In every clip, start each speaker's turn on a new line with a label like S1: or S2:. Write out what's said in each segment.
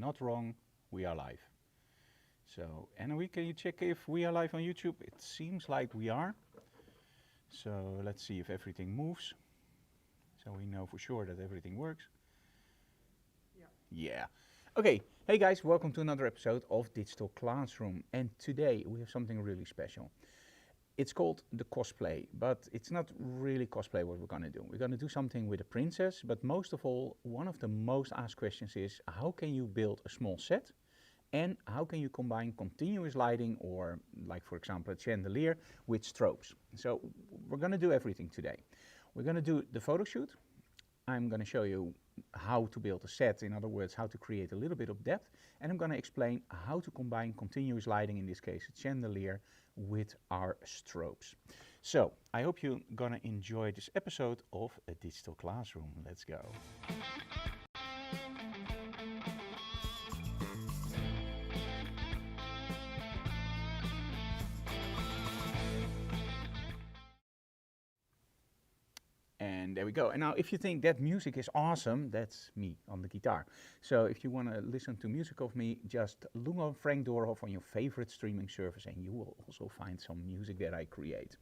S1: not wrong, we are live. So, Anna, can you check if we are live on YouTube? It seems like we are. So let's see if everything moves. So we know for sure that everything works. Yeah. Okay. Hey guys, welcome to another episode of Digital Classroom. And today we have something really special. It's called the cosplay, but it's not really cosplay what we're going to do. We're going to do something with a princess, but most of all, one of the most asked questions is how can you build a small set and how can you combine continuous lighting or, like for example, a chandelier with strobes. So we're going to do everything today. We're going to do the photo shoot. I'm going to show you how to build a set, in other words, how to create a little bit of depth, and I'm going to explain how to combine continuous lighting, in this case a chandelier, with our strobes. So I hope you're going to enjoy this episode of A Digital Classroom. Let's go. And there we go. And now if you think that music is awesome, that's me on the guitar. So if you want to listen to music of me, just look on Frank Doorhof on your favorite streaming service and you will also find some music that I create.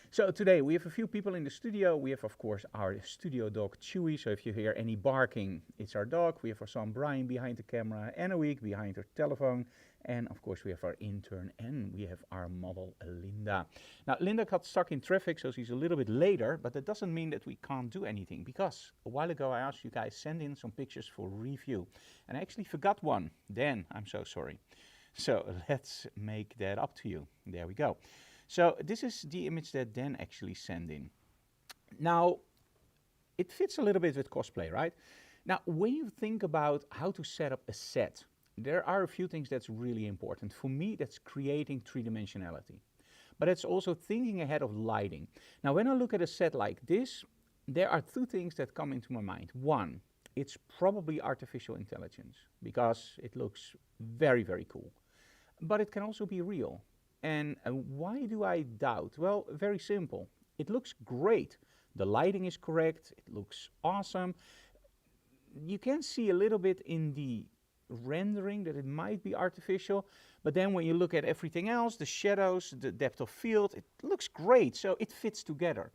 S1: So today we have a few people in the studio. We have, of course, our studio dog Chewy. So if you hear any barking, it's our dog. We have our son Brian behind the camera, Anna behind her telephone. And of course we have our intern and we have our model Linda. Now Linda got stuck in traffic, so she's a little bit later, but that doesn't mean that we can't do anything, because a while ago I asked you guys send in some pictures for review. And I actually forgot one. Dan, I'm so sorry. So let's make that up to you. There we go. So this is the image that Dan actually sent in. Now, it fits a little bit with cosplay, right? Now, when you think about how to set up a set, there are a few things that's really important. For me, that's creating three-dimensionality. But it's also thinking ahead of lighting. Now, when I look at a set like this, there are two things that come into my mind. One, it's probably artificial intelligence, because it looks very, very cool. But it can also be real. And why do I doubt? Well, very simple. It looks great. The lighting is correct. It looks awesome. You can see a little bit in the rendering that it might be artificial, but then when you look at everything else, the shadows, the depth of field, it looks great. So it fits together.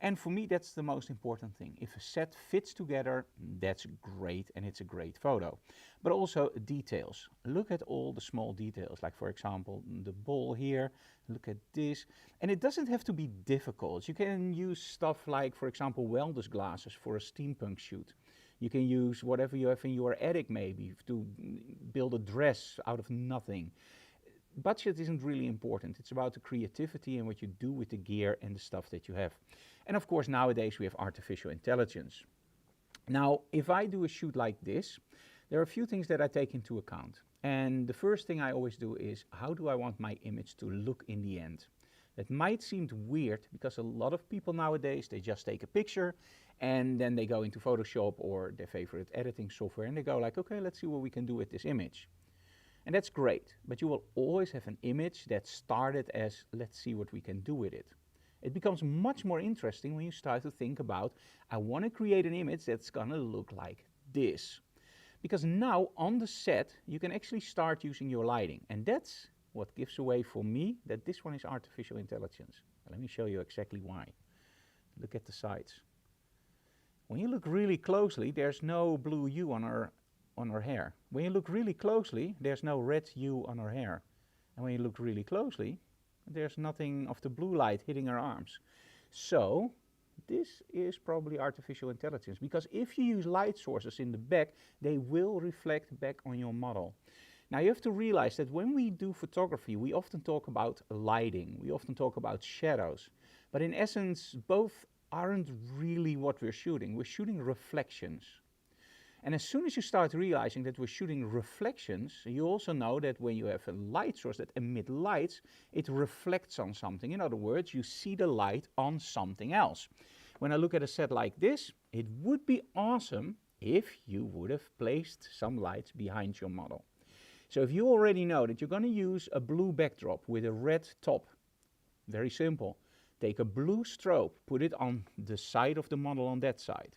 S1: And for me, that's the most important thing. If a set fits together, that's great and it's a great photo. But also details. Look at all the small details, like for example, the ball here, look at this. And it doesn't have to be difficult. You can use stuff like, for example, welder's glasses for a steampunk shoot. You can use whatever you have in your attic maybe to build a dress out of nothing. Budget isn't really important. It's about the creativity and what you do with the gear and the stuff that you have. And of course, nowadays we have artificial intelligence. Now, if I do a shoot like this, there are a few things that I take into account. And the first thing I always do is, how do I want my image to look in the end? That might seem weird, because a lot of people nowadays, they just take a picture and then they go into Photoshop or their favorite editing software and they go like, okay, let's see what we can do with this image. And that's great, but you will always have an image that started as, let's see what we can do with it. It becomes much more interesting when you start to think about, I want to create an image that's going to look like this. Because now on the set, you can actually start using your lighting. And that's what gives away for me that this one is artificial intelligence. Let me show you exactly why. Look at the sides. When you look really closely, there's no blue hue on her hair. When you look really closely, there's no red hue on her hair. And when you look really closely, there's nothing of the blue light hitting her arms. So this is probably artificial intelligence, because if you use light sources in the back, they will reflect back on your model. Now you have to realize that when we do photography, we often talk about lighting, we often talk about shadows, but in essence, both aren't really what we're shooting. We're shooting reflections. And as soon as you start realizing that we're shooting reflections, you also know that when you have a light source that emits lights, it reflects on something. In other words, you see the light on something else. When I look at a set like this, it would be awesome if you would have placed some lights behind your model. So if you already know that you're going to use a blue backdrop with a red top, very simple. Take a blue strobe, put it on the side of the model on that side.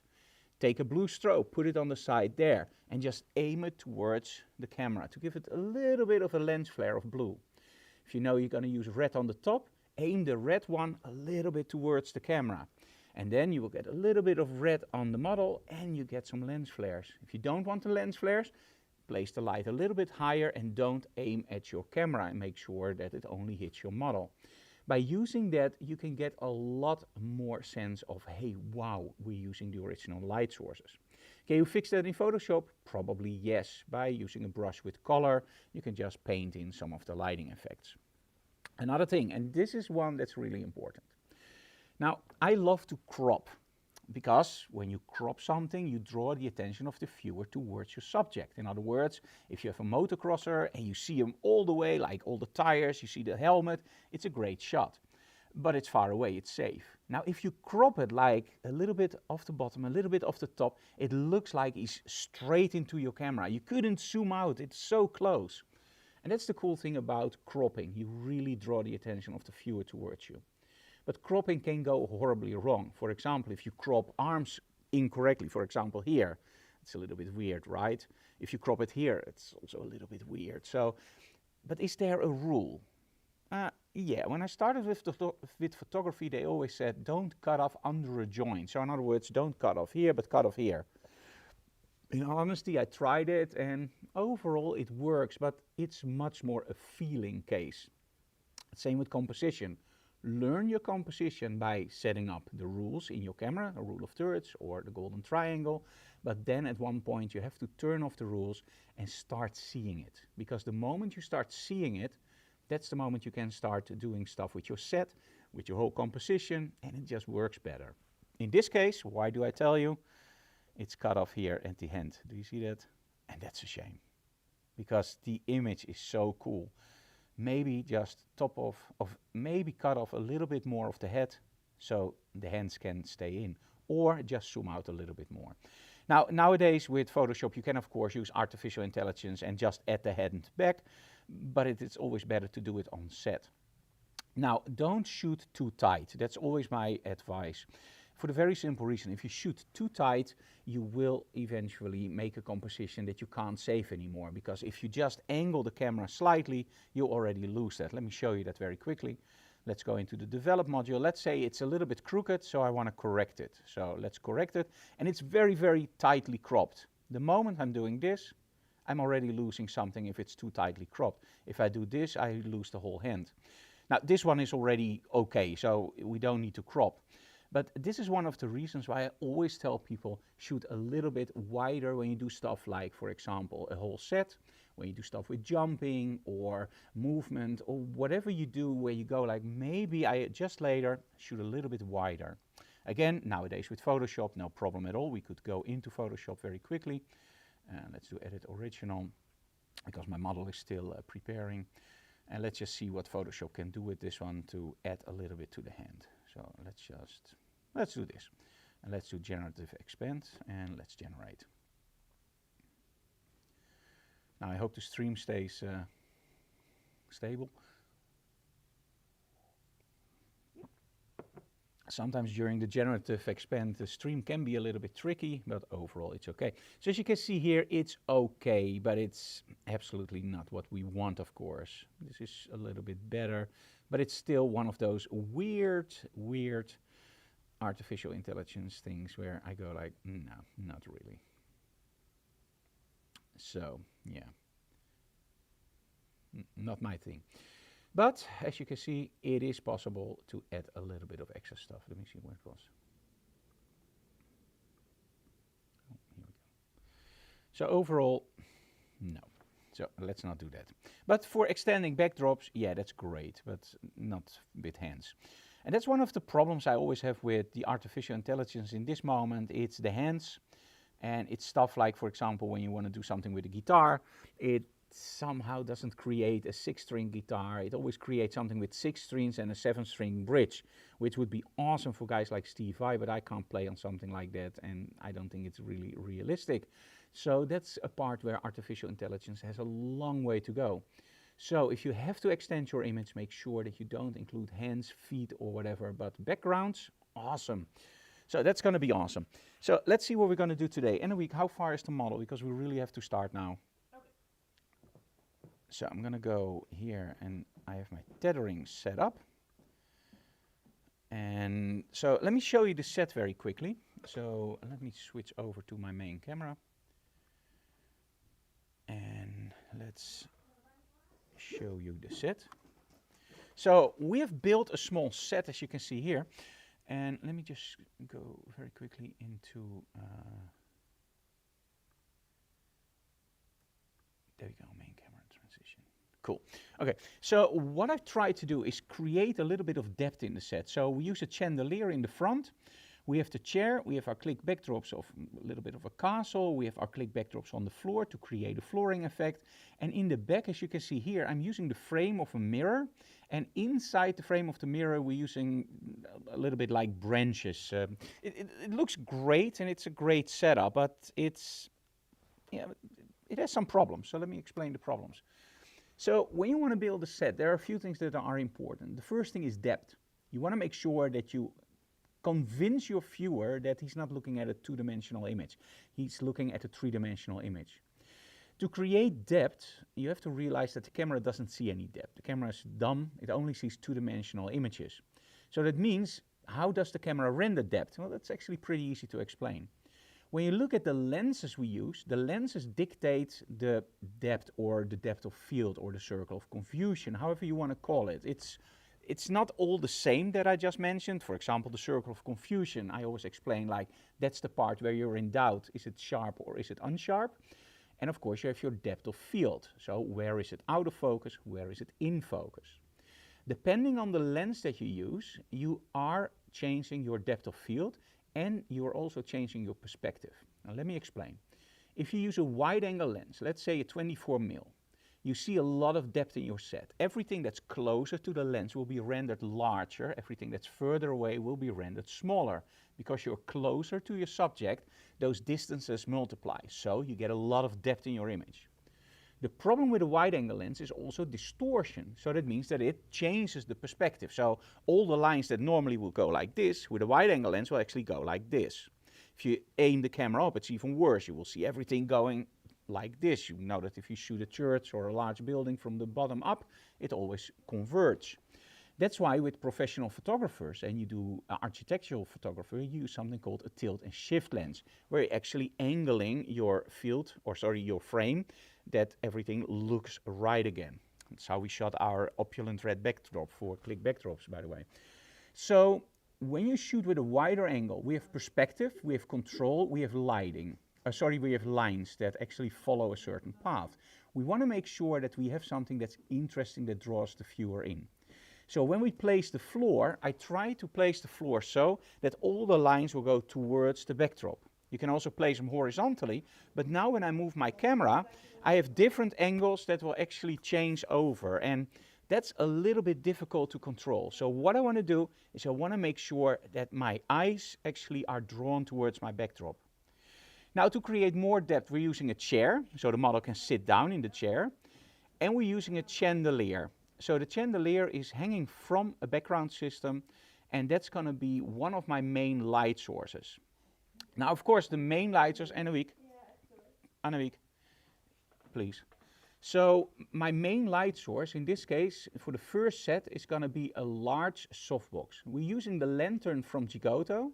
S1: Take a blue strobe, put it on the side there, and just aim it towards the camera to give it a little bit of a lens flare of blue. If you know you're going to use red on the top, aim the red one a little bit towards the camera. And then you will get a little bit of red on the model and you get some lens flares. If you don't want the lens flares, place the light a little bit higher and don't aim at your camera and make sure that it only hits your model. By using that, you can get a lot more sense of, hey, wow, we're using the original light sources. Can you fix that in Photoshop? Probably yes. By using a brush with color, you can just paint in some of the lighting effects. Another thing, and this is one that's really important. Now, I love to crop, because when you crop something, you draw the attention of the viewer towards your subject. In other words, if you have a motocrosser and you see him all the way, like all the tires, you see the helmet, it's a great shot. But it's far away, it's safe. Now, if you crop it like a little bit off the bottom, a little bit off the top, it looks like he's straight into your camera. You couldn't zoom out, it's so close. And that's the cool thing about cropping. You really draw the attention of the viewer towards you. But cropping can go horribly wrong. For example, if you crop arms incorrectly, for example here, it's a little bit weird, right? If you crop it here, it's also a little bit weird. So, but is there a rule? Yeah, when I started with photography, they always said, don't cut off under a joint. So in other words, don't cut off here, but cut off here. In all honesty, I tried it and overall it works, but it's much more a feeling case. Same with composition. Learn your composition by setting up the rules in your camera, a rule of thirds or the golden triangle, but then at one point you have to turn off the rules and start seeing it. Because the moment you start seeing it, that's the moment you can start doing stuff with your set, with your whole composition, and it just works better. In this case, why do I tell you? It's cut off here at the end. Do you see that? And that's a shame, because the image is so cool. Maybe just maybe cut off a little bit more of the head so the hands can stay in, or just zoom out a little bit more. Now, nowadays with Photoshop, you can of course use artificial intelligence and just add the head and back, but it's always better to do it on set. Now, don't shoot too tight. That's always my advice. For the very simple reason, if you shoot too tight, you will eventually make a composition that you can't save anymore. Because if you just angle the camera slightly, you already lose that. Let me show you that very quickly. Let's go into the develop module. Let's say it's a little bit crooked, so I want to correct it. So let's correct it. And it's very, very tightly cropped. The moment I'm doing this, I'm already losing something if it's too tightly cropped. If I do this, I lose the whole hand. Now, this one is already okay, so we don't need to crop. But this is one of the reasons why I always tell people shoot a little bit wider when you do stuff like, for example, a whole set, when you do stuff with jumping or movement or whatever you do where you go like, maybe I just later shoot a little bit wider. Again, nowadays with Photoshop, no problem at all. We could go into Photoshop very quickly. Let's do edit original because my model is still preparing. And let's just see what Photoshop can do with this one to add a little bit to the hand. So let's do this. And let's do generative expand and let's generate. Now I hope the stream stays stable. Sometimes during the generative expand, the stream can be a little bit tricky, but overall it's okay. So as you can see here, it's okay, but it's absolutely not what we want, of course. This is a little bit better, but it's still one of those weird artificial intelligence things where I go like, no, not really. So, yeah, not my thing. But, as you can see, it is possible to add a little bit of extra stuff. Let me see where it was. Oh, here we go. So overall, no. So let's not do that. But for extending backdrops, yeah, that's great, but not with hands. And that's one of the problems I always have with the artificial intelligence in this moment. It's the hands, and it's stuff like, for example, when you want to do something with a guitar, it somehow doesn't create a 6-string guitar. It always creates something with 6 strings and a 7-string bridge, which would be awesome for guys like Steve Vai, but I can't play on something like that, and I don't think it's really realistic. So that's a part where artificial intelligence has a long way to go. So if you have to extend your image, make sure that you don't include hands, feet or whatever, but backgrounds, awesome. So that's going to be awesome. So let's see what we're going to do today. In a week, how far is the model? Because we really have to start now. Okay. So I'm going to go here, and I have my tethering set up. And so let me show you the set very quickly. So let me switch over to my main camera. And let's show you the set. So we have built a small set, as you can see here. And let me just go very quickly into, there we go, main camera transition. Cool. Okay, so what I've tried to do is create a little bit of depth in the set. So we use a chandelier in the front. We have the chair, we have our click backdrops of a little bit of a castle, we have our click backdrops on the floor to create a flooring effect. And in the back, as you can see here, I'm using the frame of a mirror. And inside the frame of the mirror, we're using a little bit like branches. It looks great and it's a great setup, but it has some problems. So let me explain the problems. So when you want to build a set, there are a few things that are important. The first thing is depth. You want to make sure that you convince your viewer that he's not looking at a two-dimensional image. He's looking at a three-dimensional image. To create depth, you have to realize that the camera doesn't see any depth. The camera is dumb. It only sees two-dimensional images. So that means, how does the camera render depth? Well, that's actually pretty easy to explain. When you look at the lenses we use, the lenses dictate the depth or the depth of field or the circle of confusion, however you want to call it. It's not all the same that I just mentioned. For example, the circle of confusion, I always explain like, that's the part where you're in doubt. Is it sharp or is it unsharp? And of course, you have your depth of field. So where is it out of focus? Where is it in focus? Depending on the lens that you use, you are changing your depth of field and you're also changing your perspective. Now let me explain. If you use a wide angle lens, let's say a 24mm, you see a lot of depth in your set. Everything that's closer to the lens will be rendered larger. Everything that's further away will be rendered smaller. Because you're closer to your subject, those distances multiply. So you get a lot of depth in your image. The problem with a wide angle lens is also distortion. So that means that it changes the perspective. So all the lines that normally will go like this, with a wide angle lens will actually go like this. If you aim the camera up, it's even worse. You will see everything going like this. You know that if you shoot a church or a large building from the bottom up, it always converges. That's why with professional photographers, and you do architectural photography, you use something called a tilt and shift lens, where you're actually angling your field, or sorry, your frame, that everything looks right again. That's how we shot our opulent red backdrop for click backdrops, by the way. So when you shoot with a wider angle, we have perspective, we have control, we have lighting. We have lines that actually follow a certain path. We want to make sure that we have something that's interesting that draws the viewer in. So when we place the floor, I try to place the floor so that all the lines will go towards the backdrop. You can also place them horizontally, but now when I move my camera, I have different angles that will actually change over, and that's a little bit difficult to control. So what I want to do is I want to make sure that my eyes actually are drawn towards my backdrop. Now to create more depth, we're using a chair, so the model can sit down in the chair, and we're using a chandelier. So the chandelier is hanging from a background system, and that's going to be one of my main light sources. Now, of course, the main light source, Annemiek, please. So my main light source, in this case, for the first set, is going to be a large softbox. We're using the lantern from Gigoto.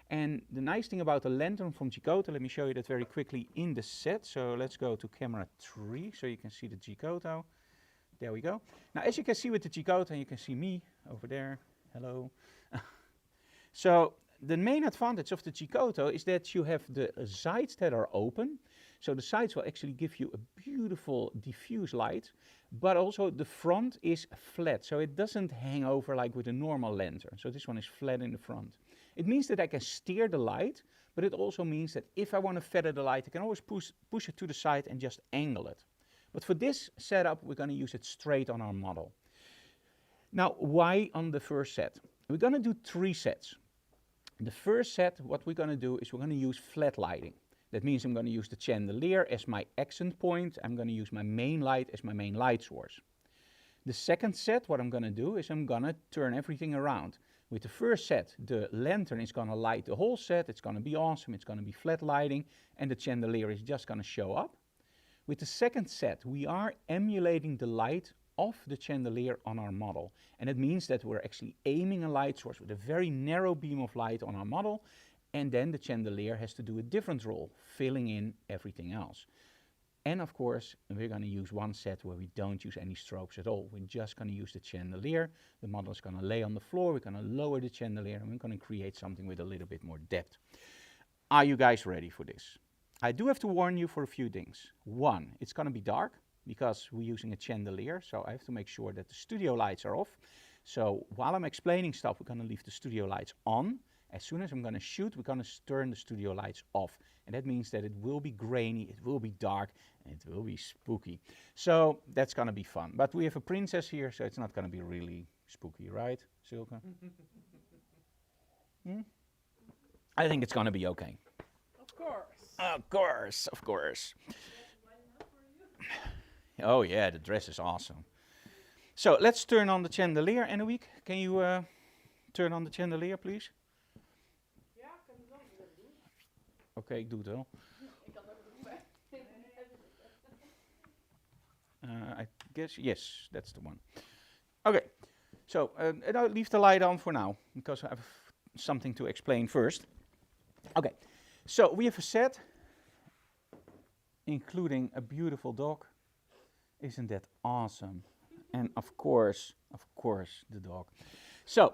S1: And the nice thing about the lantern from Gigoto, let me show you that very quickly in the set. So let's go to camera 3 so you can see the Gigoto. There we go. Now as you can see with the Gigoto, and you can see me over there, hello. So the main advantage of the Gigoto is that you have the sides that are open. So the sides will actually give you a beautiful diffuse light, but also the front is flat. So it doesn't hang over like with a normal lantern. So this one is flat in the front. It means that I can steer the light, but it also means that if I want to feather the light, I can always push it to the side and just angle it. But for this setup, we're going to use it straight on our model. Now, why on the first set? We're going to do 3 sets. The first set, what we're going to do is we're going to use flat lighting. That means I'm going to use the chandelier as my accent point. I'm going to use my main light as my main light source. The second set, what I'm going to do is I'm going to turn everything around. With the first set, the lantern is going to light the whole set. It's going to be awesome. It's going to be flat lighting, and the chandelier is just going to show up. With the second set, we are emulating the light of the chandelier on our model. And it means that we're actually aiming a light source with a very narrow beam of light on our model, and then the chandelier has to do a different role, filling in everything else. And of course, we're going to use one set where we don't use any strobes at all. We're just going to use the chandelier. The model is going to lay on the floor. We're going to lower the chandelier, and we're going to create something with a little bit more depth. Are you guys ready for this? I do have to warn you for a few things. One, it's going to be dark because we're using a chandelier, so I have to make sure that the studio lights are off. So while I'm explaining stuff, we're going to leave the studio lights on. As soon as I'm going to shoot, we're going to turn the studio lights off. And that means that it will be grainy, it will be dark, and it will be spooky. So that's going to be fun. But we have a princess here, so it's not going to be really spooky, right, Silke? I think it's going to be okay.
S2: Of course.
S1: Of course, of course. Oh yeah, the dress is awesome. So let's turn on the chandelier. Anouk, can you turn on the chandelier, please?
S2: Ja, ik kan het wel even doen.
S1: Oké, ik doe het wel.
S2: Ik kan het ook doen.
S1: I guess, yes, that's the one. Okay, so I'll leave the light on for now, because I have something to explain first. Okay, so we have a set, including a beautiful dog. Isn't that awesome? And of course, the dog. So,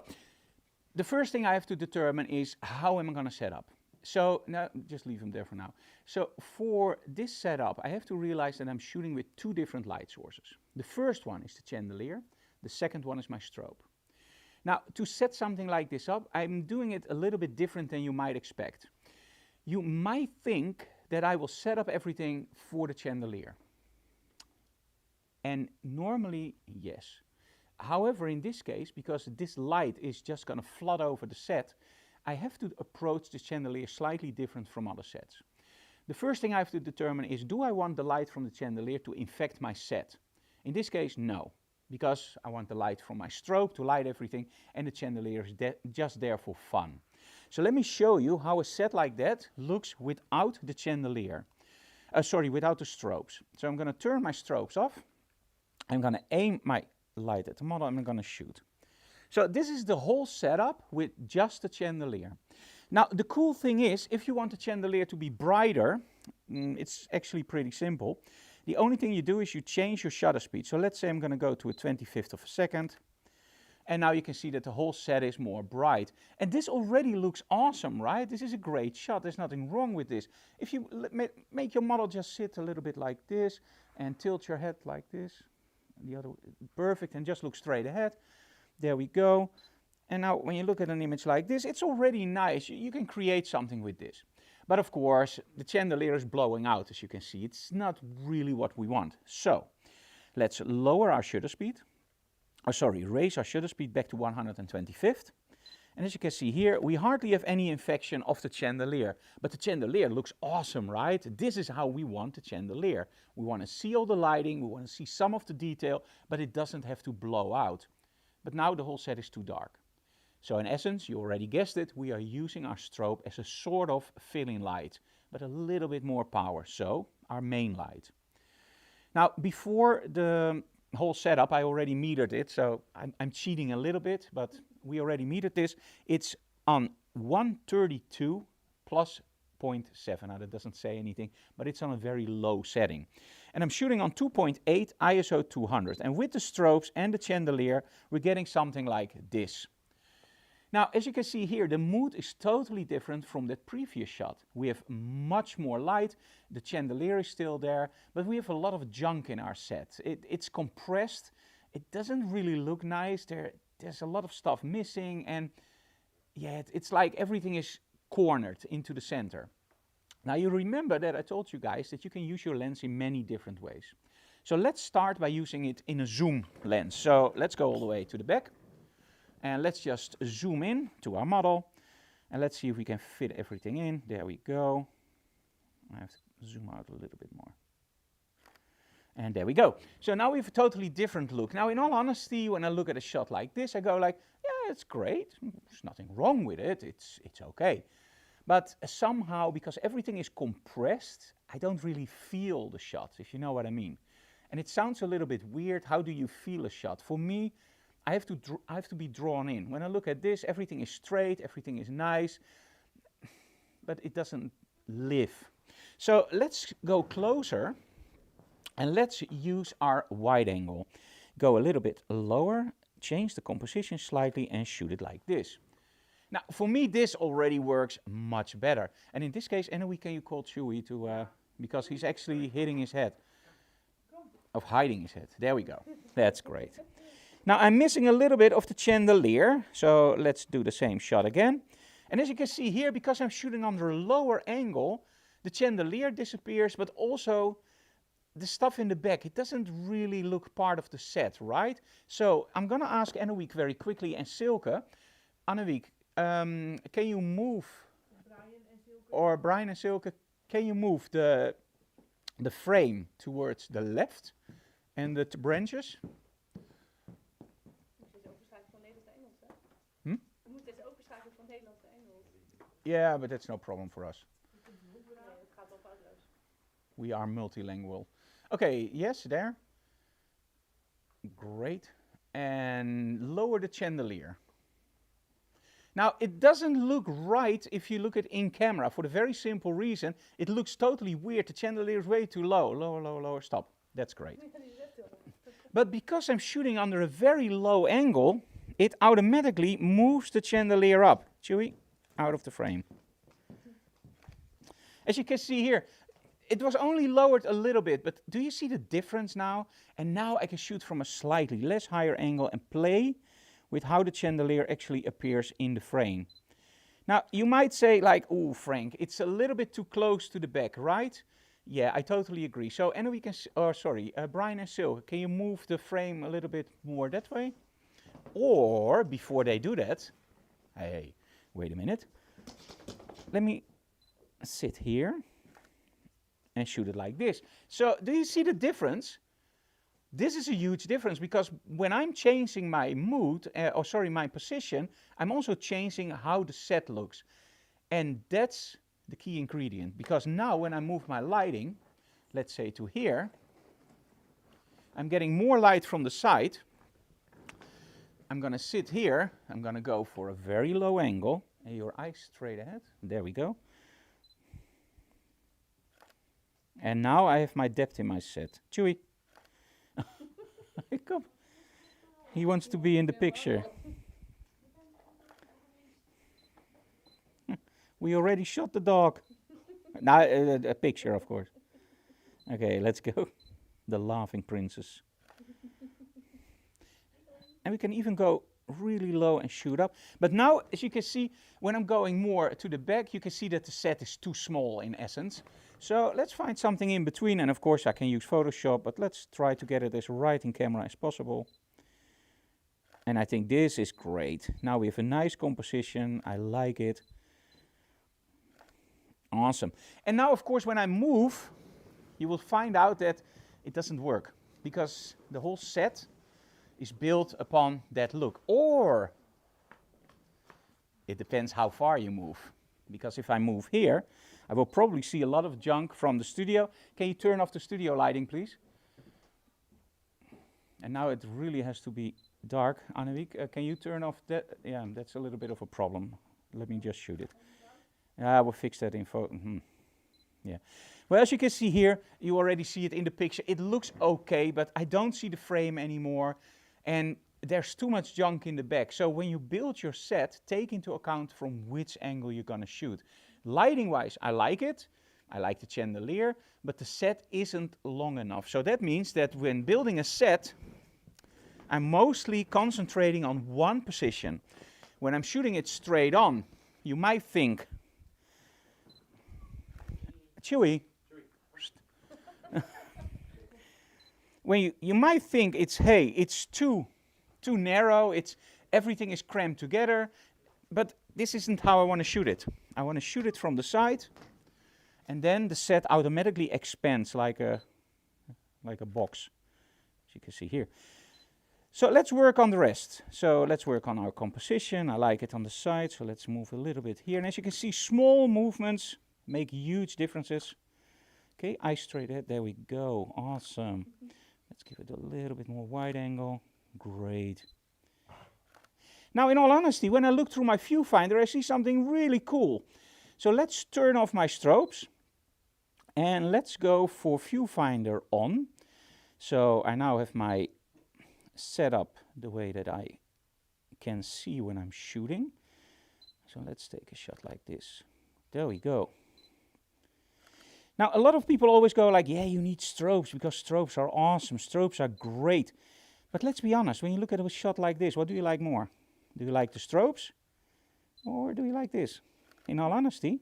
S1: the first thing I have to determine is how am I going to set up. So, now, just leave him there for now. So, for this setup, I have to realize that I'm shooting with two different light sources. The first one is the chandelier. The second one is my strobe. Now, to set something like this up, I'm doing it a little bit different than you might expect. You might think that I will set up everything for the chandelier. And normally, yes. However, in this case, because this light is just going to flood over the set, I have to approach the chandelier slightly different from other sets. The first thing I have to determine is, do I want the light from the chandelier to infect my set? In this case, no, because I want the light from my strobe to light everything, and the chandelier is just there for fun. So let me show you how a set like that looks without the chandelier. Without the strobes. So I'm going to turn my strobes off. I'm going to aim my light at the model and I'm going to shoot. So this is the whole setup with just the chandelier. Now the cool thing is, if you want the chandelier to be brighter, it's actually pretty simple. The only thing you do is you change your shutter speed. So let's say I'm going to go to a 25th of a second. And now you can see that the whole set is more bright. And this already looks awesome, right? This is a great shot. There's nothing wrong with this. If you make your model just sit a little bit like this and tilt your head like this, the other, perfect, and just look straight ahead. There we go. And now when you look at an image like this, it's already nice. You can create something with this. But of course, the chandelier is blowing out, as you can see. It's not really what we want. So let's lower our shutter speed. Raise our shutter speed back to 125th. And as you can see here, we hardly have any infection of the chandelier. But the chandelier looks awesome, right? This is how we want the chandelier. We want to see all the lighting, we want to see some of the detail, but it doesn't have to blow out. But now the whole set is too dark. So in essence, you already guessed it, we are using our strobe as a sort of fill-in light, but a little bit more power, so our main light. Now, before the whole setup, I already metered it, so I'm cheating a little bit, but we already metered this. It's on 132 plus 0.7. Now that doesn't say anything, but it's on a very low setting. And I'm shooting on 2.8 ISO 200. And with the strobes and the chandelier, we're getting something like this. Now, as you can see here, the mood is totally different from that previous shot. We have much more light, the chandelier is still there, but we have a lot of junk in our set. It's compressed, it doesn't really look nice, there's a lot of stuff missing, and yeah, it's like everything is cornered into the center. Now you remember that I told you guys that you can use your lens in many different ways. So let's start by using it in a zoom lens. So let's go all the way to the back. And let's just zoom in to our model. And let's see if we can fit everything in. There we go. I have to zoom out a little bit more. And there we go. So now we have a totally different look. Now, in all honesty, when I look at a shot like this, I go like, yeah, it's great. There's nothing wrong with it. It's okay. But somehow, because everything is compressed, I don't really feel the shot, if you know what I mean. And it sounds a little bit weird. How do you feel a shot? For me, I have to be drawn in. When I look at this, everything is straight, everything is nice, but it doesn't live. So let's go closer and let's use our wide angle. Go a little bit lower, change the composition slightly and shoot it like this. Now, for me, this already works much better. And in this case, Anne, can you call Chewy to, because he's actually hitting his head, of hiding his head. There we go. That's great. Now, I'm missing a little bit of the chandelier, so let's do the same shot again. And as you can see here, because I'm shooting under a lower angle, the chandelier disappears, but also the stuff in the back. It doesn't really look part of the set, right? So I'm going to ask Anne very quickly and Silke. Anne, can you move, or Brian and Silke, can you move the frame towards the left and the branches? Hmm? Yeah, but that's no problem for us. We are multilingual. Okay, yes, there. Great. And lower the chandelier. Now, it doesn't look right if you look at in camera for the very simple reason it looks totally weird. The chandelier is way too low. Lower, lower, lower. Stop. That's great. But because I'm shooting under a very low angle, it automatically moves the chandelier up. Chewy, out of the frame. As you can see here, it was only lowered a little bit, but do you see the difference now? And now I can shoot from a slightly less higher angle and play with how the chandelier actually appears in the frame. Now, you might say like, "Ooh, Frank, it's a little bit too close to the back, right?" Yeah, I totally agree. So, and we can, Brian and Sil, can you move the frame a little bit more that way? Or, before they do that, hey, wait a minute. Let me sit here and shoot it like this. So, do you see the difference? This is a huge difference because when I'm changing my mood, my position, I'm also changing how the set looks. And that's the key ingredient, because now when I move my lighting, let's say to here, I'm getting more light from the side. I'm going to sit here, I'm going to go for a very low angle, and your eyes straight ahead, there we go. And now I have my depth in my set. Chewy. Come. He wants to be in the picture. We already shot the dog. Now, a picture, of course. Okay, let's go. The laughing princess. And we can even go really low and shoot up. But now, as you can see, when I'm going more to the back, you can see that the set is too small in essence. So let's find something in between. And of course, I can use Photoshop, but let's try to get it as right in camera as possible. And I think this is great. Now we have a nice composition. I like it. Awesome. And now, of course, when I move, you will find out that it doesn't work because the whole set is built upon that look. Or it depends how far you move. Because if I move here, I will probably see a lot of junk from the studio. Can you turn off the studio lighting, please? And now it really has to be dark. Annemiek, can you turn off that? Yeah, that's a little bit of a problem. Let me just shoot it. We'll fix that in photo. Yeah. Well, as you can see here, you already see it in the picture. It looks okay, but I don't see the frame anymore. And there's too much junk in the back. So when you build your set, take into account from which angle you're going to shoot. Lighting-wise, I like it. I like the chandelier, but the set isn't long enough. So that means that when building a set, I'm mostly concentrating on one position. When I'm shooting it straight on, you might think, Chewy. When you might think it's, hey, it's too narrow, everything is crammed together, but this isn't how I want to shoot it. I want to shoot it from the side, and then the set automatically expands like a box, as you can see here. So let's work on the rest. So let's work on our composition. I like it on the side, so let's move a little bit here. And as you can see, small movements make huge differences. Okay, eye straight ahead, there we go, awesome. Let's give it a little bit more wide angle, great. Now, in all honesty, when I look through my viewfinder, I see something really cool. So let's turn off my strobes and let's go for viewfinder on. So I now have my setup the way that I can see when I'm shooting. So let's take a shot like this. There we go. Now, a lot of people always go like, yeah, you need strobes because strobes are awesome, strobes are great. But let's be honest, when you look at a shot like this, what do you like more? Do you like the strobes or do you like this? In all honesty,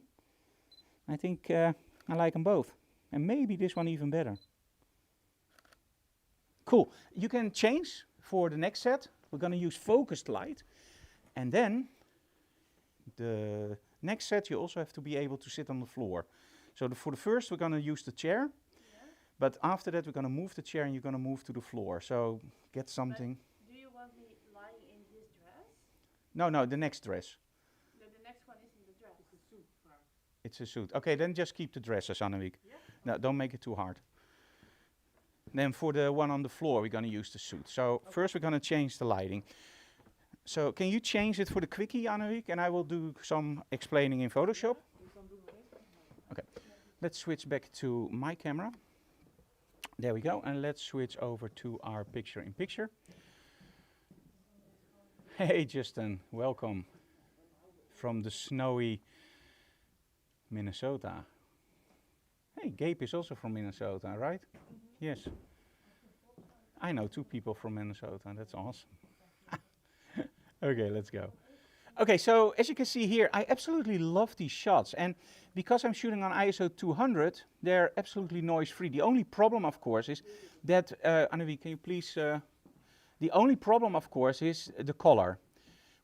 S1: I think I like them both. And maybe this one even better. Cool. You can change for the next set. We're going to use focused light. And then the next set, you also have to be able to sit on the floor. So for the first, we're going to use the chair. Yeah. But after that, we're going to move the chair and you're going to move to the floor. So get something.
S2: But do you want me lying in this dress?
S1: No, the next dress.
S2: The next one isn't the dress. It's a suit, Frank.
S1: It's a suit. Okay, then just keep the dresses, Annemiek. Yeah? No, don't make it too hard. Then for the one on the floor, we're going to use the suit. So first, we're going to change the lighting. So can you change it for the quickie, Annemiek? And I will do some explaining in Photoshop. Okay, let's switch back to my camera. There we go, and let's switch over to our picture-in-picture. Hey Justin, welcome from the snowy Minnesota. Hey, Gabe is also from Minnesota, right? Yes. I know 2 people from Minnesota, that's awesome. Okay, let's go. Okay, so as you can see here, I absolutely love these shots. And because I'm shooting on ISO 200, they're absolutely noise-free. The only problem, of course, is that, Annemiek, can you please, the only problem, of course, is the color.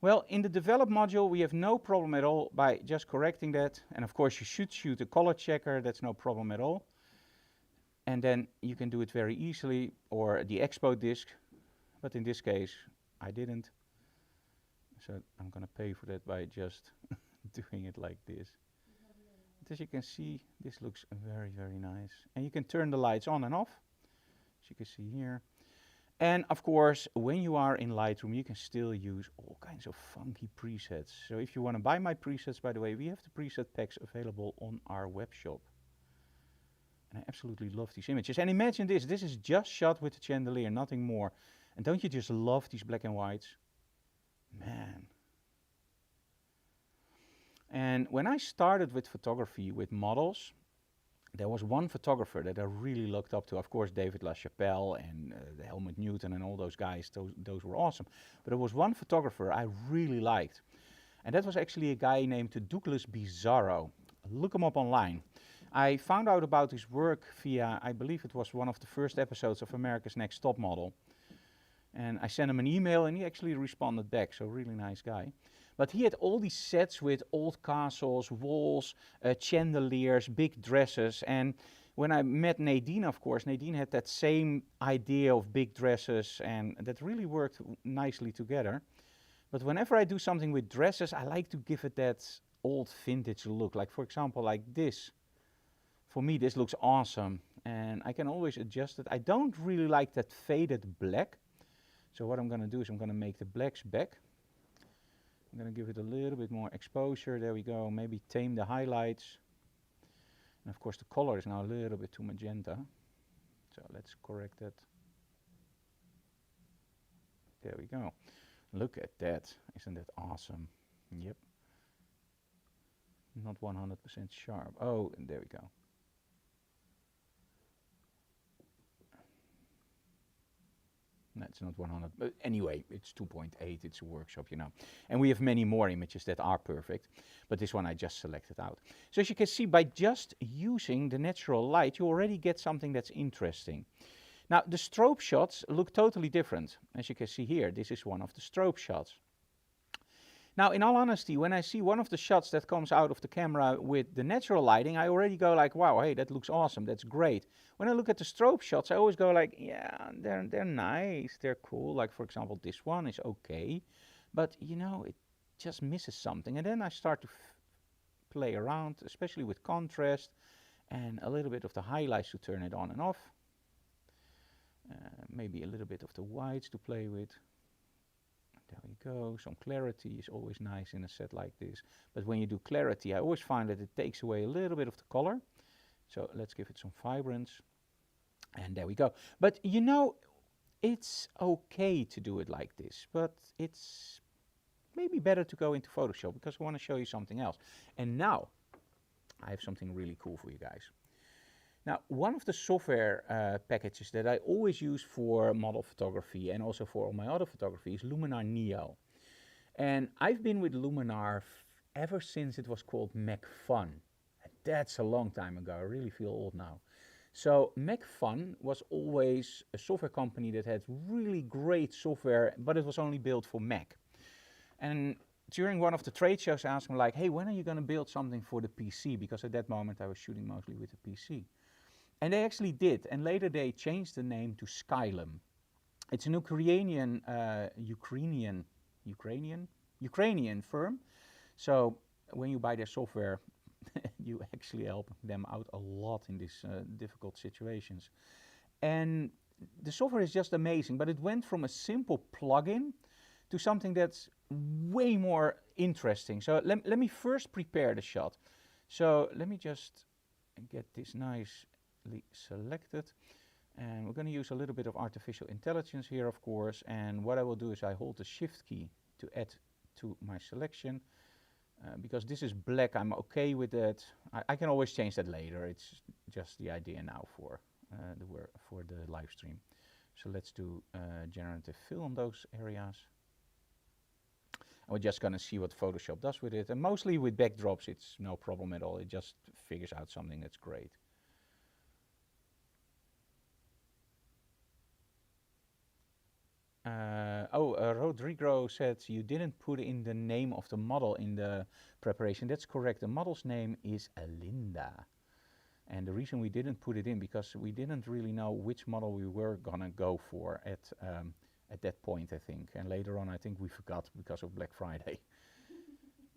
S1: Well, in the develop module, we have no problem at all by just correcting that. And of course, you should shoot a color checker, that's no problem at all. And then you can do it very easily, or the expo disc. But in this case, I didn't. So I'm going to pay for that by just doing it like this. But as you can see, this looks very, very nice. And you can turn the lights on and off, as you can see here. And of course, when you are in Lightroom, you can still use all kinds of funky presets. So if you want to buy my presets, by the way, we have the preset packs available on our web shop. And I absolutely love these images. And imagine this is just shot with the chandelier, nothing more. And don't you just love these black and whites? Man. And when I started with photography with models, there was one photographer that I really looked up to. Of course, David LaChapelle and Helmut Newton and all those guys, those were awesome. But there was one photographer I really liked. And that was actually a guy named Douglas Bizarro. Look him up online. I found out about his work via, I believe it was one of the first episodes of America's Next Top Model. And I sent him an email and he actually responded back, so really nice guy. But he had all these sets with old castles, walls, chandeliers, big dresses. And when I met Nadine, of course, Nadine had that same idea of big dresses and that really worked nicely together. But whenever I do something with dresses, I like to give it that old vintage look. Like for example, like this. For me, this looks awesome. And I can always adjust it. I don't really like that faded black. So what I'm going to do is I'm going to make the blacks back. I'm going to give it a little bit more exposure. There we go. Maybe tame the highlights. And of course the color is now a little bit too magenta. So let's correct that. There we go. Look at that. Isn't that awesome? Yep. Not 100% sharp. Oh, and there we go. No, it's not 100, but anyway, it's 2.8, it's a workshop, you know. And we have many more images that are perfect, but this one I just selected out. So as you can see, by just using the natural light, you already get something that's interesting. Now, the strobe shots look totally different. As you can see here, this is one of the strobe shots. Now, in all honesty, when I see one of the shots that comes out of the camera with the natural lighting, I already go like, wow, hey, that looks awesome, that's great. When I look at the strobe shots, I always go like, yeah, they're nice, they're cool. Like, for example, this one is okay, but you know, it just misses something. And then I start to play around, especially with contrast and a little bit of the highlights to turn it on and off. Maybe a little bit of the whites to play with. There we go. Some clarity is always nice in a set like this. But when you do clarity, I always find that it takes away a little bit of the color. So let's give it some vibrance. And there we go. But you know, it's okay to do it like this. But it's maybe better to go into Photoshop because I want to show you something else. And now, I have something really cool for you guys. Now, one of the software packages that I always use for model photography and also for all my other photography is Luminar Neo. And I've been with Luminar ever since it was called Mac Fun. And that's a long time ago. I really feel old now. So Mac Fun was always a software company that had really great software, but it was only built for Mac. And during one of the trade shows, I asked them like, hey, when are you going to build something for the PC? Because at that moment I was shooting mostly with the PC. And they actually did, and later they changed the name to Skylum. It's an Ukrainian firm. So when you buy their software, you actually help them out a lot in these difficult situations. And the software is just amazing, but it went from a simple plugin to something that's way more interesting. So let me first prepare the shot. So let me just get this nice selected, and we're going to use a little bit of artificial intelligence here, of course. And what I will do is I hold the shift key to add to my selection. Because this is black, I'm okay with that. I can always change that later. It's just the idea now for the live stream. So let's do generative fill on those areas. And we're just going to see what Photoshop does with it. And mostly with backdrops, it's no problem at all. It just figures out something that's great. Rodrigo said you didn't put in the name of the model in the preparation. That's correct. The model's name is Linda. And the reason we didn't put it in because we didn't really know which model we were gonna go for at that point, I think. And later on, I think we forgot because of Black Friday.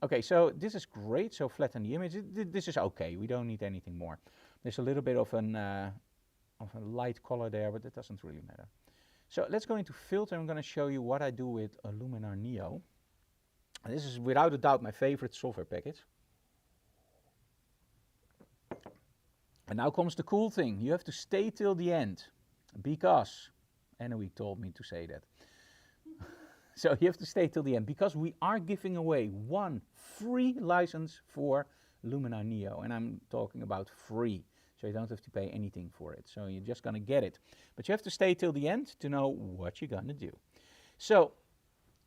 S1: Okay, so this is great. So flatten the image. This is okay. We don't need anything more. There's a little bit of a light color there, but it doesn't really matter. So let's go into filter. I'm going to show you what I do with Luminar Neo. And this is without a doubt my favorite software package. And now comes the cool thing. You have to stay till the end because Anna told me to say that. So you have to stay till the end because we are giving away one free license for Luminar Neo. And I'm talking about free. So you don't have to pay anything for it. So you're just going to get it. But you have to stay till the end to know what you're going to do. So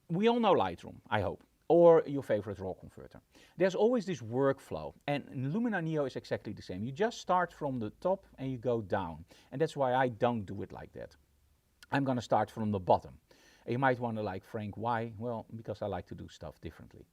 S1: we all know Lightroom, I hope, or your favorite raw converter. There's always this workflow. And Luminar Neo is exactly the same. You just start from the top and you go down. And that's why I don't do it like that. I'm going to start from the bottom. And you might wonder like, Frank, why? Well, because I like to do stuff differently.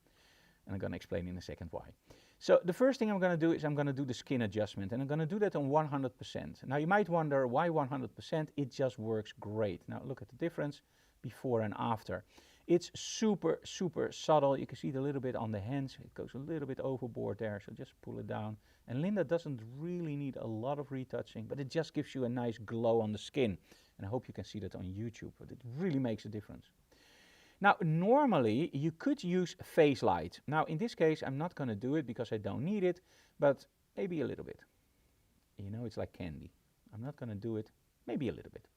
S1: And I'm going to explain in a second why. So the first thing I'm going to do is I'm going to do the skin adjustment, and I'm going to do that on 100%. Now you might wonder why 100%, it just works great. Now look at the difference before and after. It's super, super subtle. You can see it a little bit on the hands. It goes a little bit overboard there, so just pull it down. And Linda doesn't really need a lot of retouching, but it just gives you a nice glow on the skin. And I hope you can see that on YouTube, but it really makes a difference. Now, normally you could use face light. Now, in this case, I'm not going to do it because I don't need it, but maybe a little bit. You know, it's like candy. I'm not going to do it, maybe a little bit.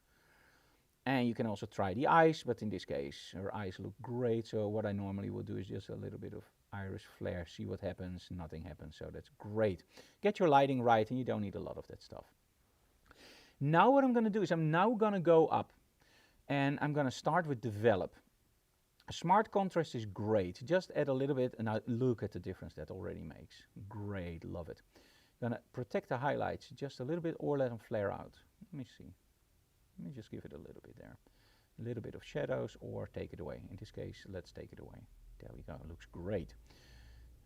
S1: And you can also try the eyes, but in this case, her eyes look great. So what I normally will do is just a little bit of iris flare, see what happens, nothing happens. So that's great. Get your lighting right, and you don't need a lot of that stuff. Now what I'm going to do is I'm now going to go up, and I'm going to start with develop. Smart contrast is great. Just add a little bit, and now look at the difference that already makes. Great, love it. Gonna protect the highlights just a little bit, or let them flare out. Let me see. Let me just give it a little bit there. A little bit of shadows, or take it away. In this case, let's take it away. There we go, it looks great.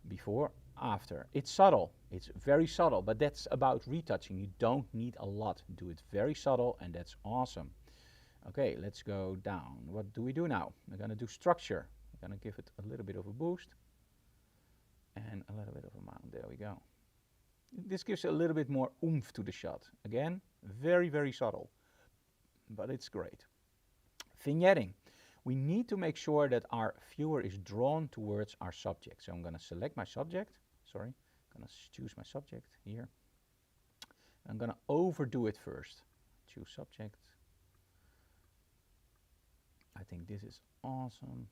S1: Before, after. It's subtle, it's very subtle, but that's about retouching. You don't need a lot. Do it very subtle, and that's awesome. Okay, let's go down. What do we do now? We're going to do structure. We're going to give it a little bit of a boost and a little bit of a mount. There we go. This gives a little bit more oomph to the shot. Again, very, very subtle, but it's great. Vignetting. We need to make sure that our viewer is drawn towards our subject. So I'm going to select my subject. Sorry, I'm going to choose my subject here. I'm going to overdo it first. Choose subject. I think this is awesome.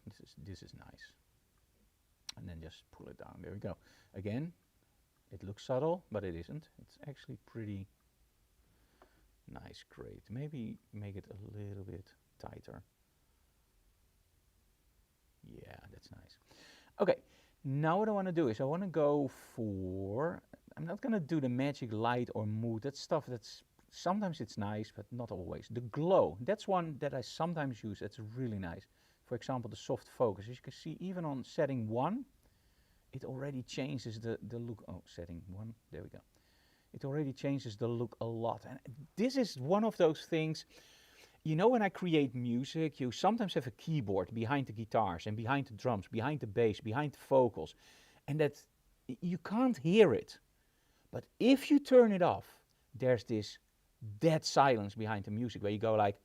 S1: This is nice. And then just pull it down. There we go. Again, it looks subtle, but it isn't. It's actually pretty nice. Great. Maybe make it a little bit tighter. Yeah, that's nice. Okay, now what I want to do is I want to go for, I'm not going to do the magic light or mood. That's stuff that's, sometimes it's nice, but not always. The glow, that's one that I sometimes use. That's really nice. For example, the soft focus. As you can see, even on setting 1, it already changes the look. Oh, setting 1, there we go. It already changes the look a lot. And this is one of those things. You know, when I create music, you sometimes have a keyboard behind the guitars and behind the drums, behind the bass, behind the vocals, and that you can't hear it. But if you turn it off, there's this dead silence behind the music where you go like,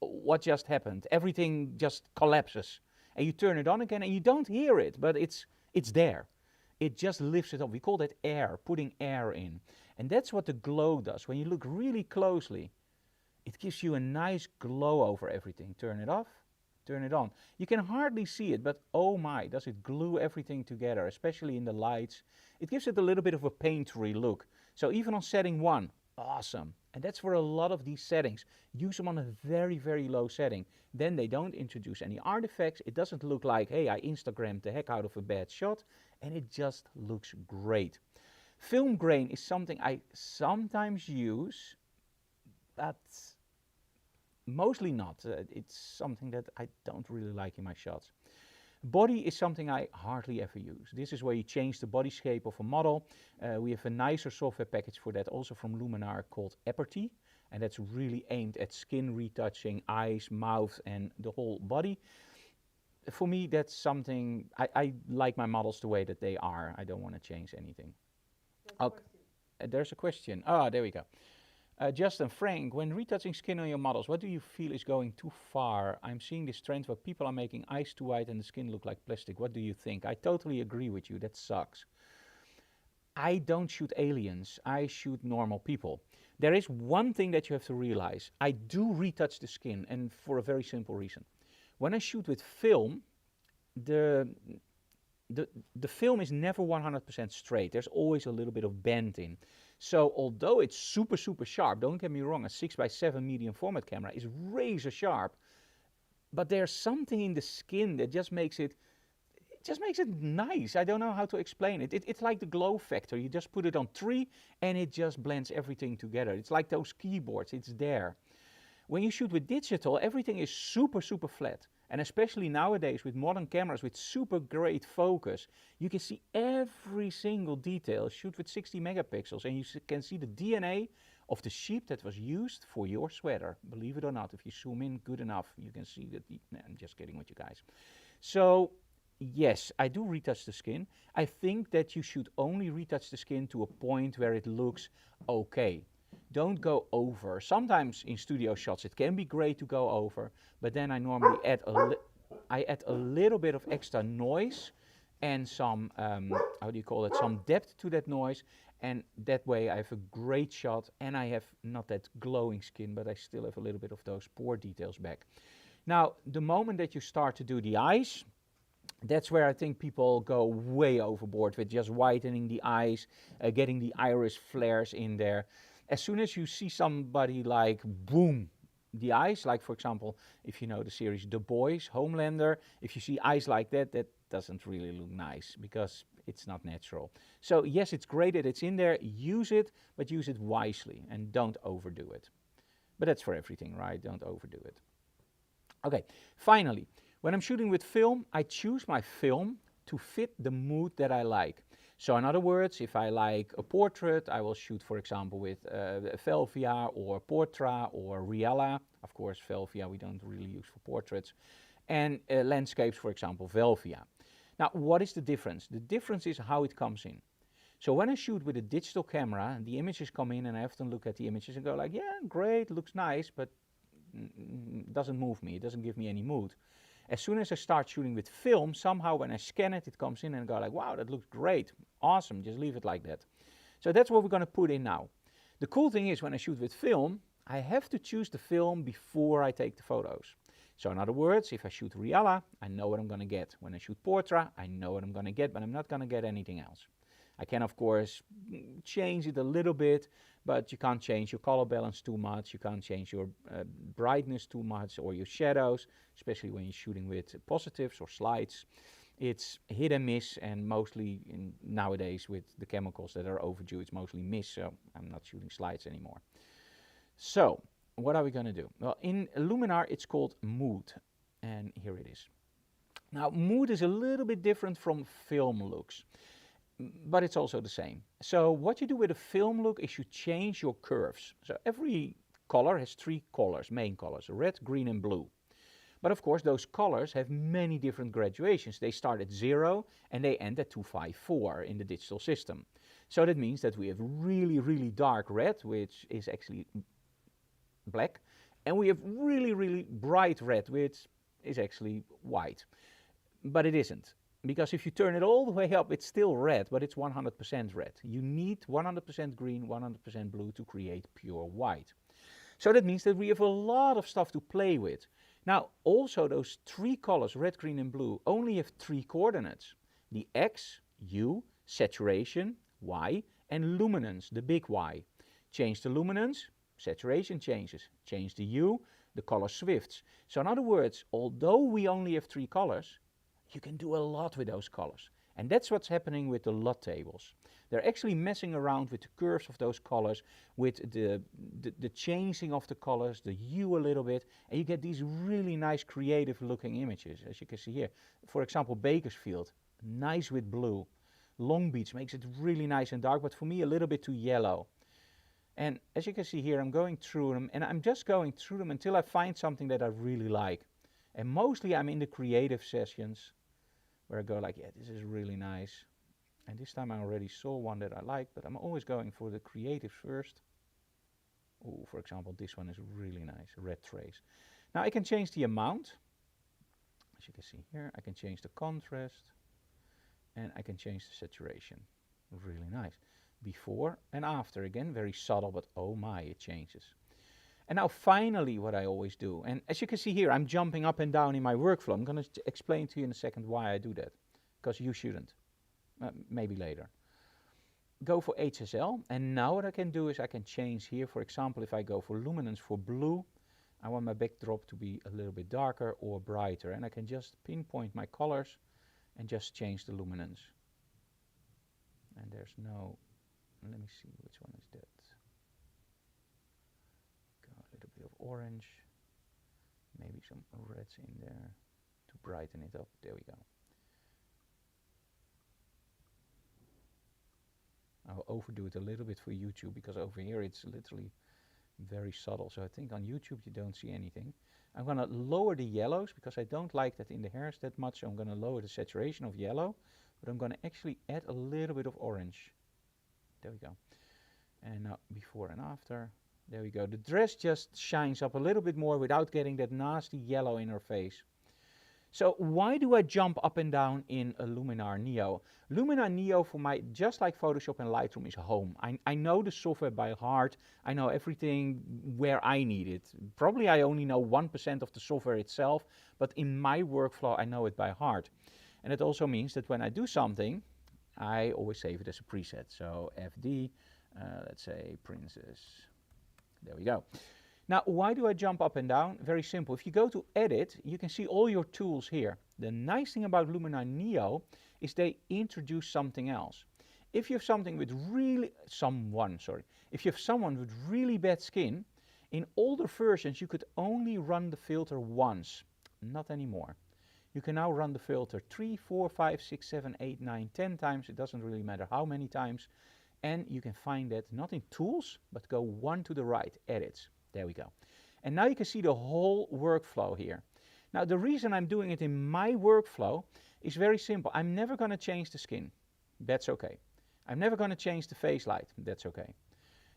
S1: what just happened? Everything just collapses. And you turn it on again and you don't hear it, but it's there. It just lifts it up. We call that air, putting air in. And that's what the glow does. When you look really closely, it gives you a nice glow over everything. Turn it off, turn it on. You can hardly see it, but oh my, does it glue everything together, especially in the lights. It gives it a little bit of a painterly look. So even on setting 1, awesome. And that's for a lot of these settings. Use them on a very, very low setting. Then they don't introduce any artifacts. It doesn't look like, hey, I Instagrammed the heck out of a bad shot. And it just looks great. Film grain is something I sometimes use, but mostly not. It's something that I don't really like in my shots. Body is something I hardly ever use. This is where you change the body shape of a model. We have a nicer software package for that, also from Luminar, called Aperty. And that's really aimed at skin retouching, eyes, mouth, and the whole body. For me, that's something, I like my models the way that they are. I don't want to change anything. Okay. There's a question. Ah, there we go. Justin, Frank, when retouching skin on your models, what do you feel is going too far? I'm seeing this trend where people are making eyes too white and the skin look like plastic. What do you think? I totally agree with you. That sucks. I don't shoot aliens. I shoot normal people. There is one thing that you have to realize. I do retouch the skin, and for a very simple reason. When I shoot with film, the film is never 100% straight. There's always a little bit of bend in. So although it's super, super sharp, don't get me wrong, a 6x7 medium format camera is razor sharp, but there's something in the skin that just makes it nice. I don't know how to explain it. It's like the glow factor. You just put it on 3 and it just blends everything together. It's like those keyboards, it's there. When you shoot with digital, everything is super, super flat. And especially nowadays with modern cameras with super great focus, you can see every single detail. Shoot with 60 megapixels and you can see the DNA of the sheep that was used for your sweater. Believe it or not, if you zoom in good enough, you can see that. I'm just kidding with you guys. So yes, I do retouch the skin. I think that you should only retouch the skin to a point where it looks okay. Don't go over. Sometimes in studio shots it can be great to go over, but then I normally add a little bit of extra noise and some, some depth to that noise, and that way I have a great shot and I have not that glowing skin, but I still have a little bit of those pore details back. Now, the moment that you start to do the eyes, that's where I think people go way overboard with just whitening the eyes, getting the iris flares in there. As soon as you see somebody like, boom, the eyes, like for example, if you know the series The Boys, Homelander, if you see eyes like that, that doesn't really look nice because it's not natural. So yes, it's great that it's in there, use it, but use it wisely and don't overdo it. But that's for everything, right? Don't overdo it. Okay, finally, When I'm shooting with film, I choose my film to fit the mood that I like. So in other words, if I like a portrait, I will shoot, for example, with Velvia or Portra or Riella. Of course, Velvia we don't really use for portraits. And landscapes, for example, Velvia. Now, what is the difference? The difference is how it comes in. So when I shoot with a digital camera, the images come in and I often look at the images and go like, yeah, great, looks nice, but doesn't move me, it doesn't give me any mood. As soon as I start shooting with film, somehow when I scan it, it comes in and go like, wow, that looks great, awesome, just leave it like that. So that's what we're going to put in now. The cool thing is when I shoot with film, I have to choose the film before I take the photos. So in other words, if I shoot Riella, I know what I'm going to get. When I shoot Portra, I know what I'm going to get, but I'm not going to get anything else. I can, of course, change it a little bit, but you can't change your color balance too much. You can't change your brightness too much or your shadows, especially when you're shooting with positives or slides. It's hit and miss, and mostly nowadays with the chemicals that are overdue, it's mostly miss, so I'm not shooting slides anymore. So, what are we going to do? Well, in Luminar, it's called mood, and here it is. Now, mood is a little bit different from film looks, but it's also the same. So what you do with a film look is you change your curves. So every color has three colors, main colors, red, green and blue. But of course those colors have many different graduations. They start at 0 and they end at 254 in the digital system. So that means that we have really, really dark red, which is actually black, and we have really, really bright red, which is actually white. But it isn't. Because if you turn it all the way up, it's still red, but it's 100% red. You need 100% green, 100% blue to create pure white. So that means that we have a lot of stuff to play with. Now, also those three colors, red, green and blue, only have three coordinates. The X, U, saturation, Y, and luminance, the big Y. Change the luminance, saturation changes. Change the U, the color swifts. So in other words, although we only have three colors, you can do a lot with those colors. And that's what's happening with the LUT tables. They're actually messing around with the curves of those colors, with the changing of the colors, the hue a little bit, and you get these really nice creative looking images, as you can see here. For example, Bakersfield, nice with blue. Long Beach makes it really nice and dark, but for me a little bit too yellow. And as you can see here, I'm going through them, and I'm just going through them until I find something that I really like. And mostly I'm in the creative sessions, where I go like, yeah, this is really nice. And this time I already saw one that I like, but I'm always going for the creative first. Oh, for example, this one is really nice, red trace. Now I can change the amount. As you can see here, I can change the contrast, and I can change the saturation. Really nice. Before and after, again, very subtle, but oh my, it changes. And now finally what I always do, and as you can see here, I'm jumping up and down in my workflow. I'm going to explain to you in a second why I do that, because you shouldn't. Maybe later. Go for HSL, and now what I can do is I can change here. For example, if I go for luminance for blue, I want my backdrop to be a little bit darker or brighter, and I can just pinpoint my colors and just change the luminance. And there's no, let me see, which one is that? A little bit of orange, maybe some reds in there to brighten it up. There we go. I'll overdo it a little bit for YouTube, because over here it's literally very subtle. So I think on YouTube you don't see anything. I'm going to lower the yellows because I don't like that in the hairs that much. So I'm going to lower the saturation of yellow, but I'm going to actually add a little bit of orange. There we go. And now before and after. There we go. The dress just shines up a little bit more without getting that nasty yellow in her face. So why do I jump up and down in a Luminar Neo? Luminar Neo for my, just like Photoshop and Lightroom, is home. I know the software by heart. I know everything where I need it. Probably I only know 1% of the software itself, but in my workflow I know it by heart. And it also means that when I do something, I always save it as a preset. So FD, let's say Princess. There we go. Now, why do I jump up and down? Very simple. If you go to Edit, you can see all your tools here. The nice thing about Luminar Neo is they introduce something else. If you have something with if you have someone with really bad skin, in older versions you could only run the filter once. Not anymore. You can now run the filter 3, 4, 5, 6, 7, 8, 9, 10 times. It doesn't really matter how many times. And you can find that not in tools, but go one to the right, edits. There we go. And now you can see the whole workflow here. Now the reason I'm doing it in my workflow is very simple. I'm never going to change the skin. That's okay. I'm never going to change the face light. That's okay.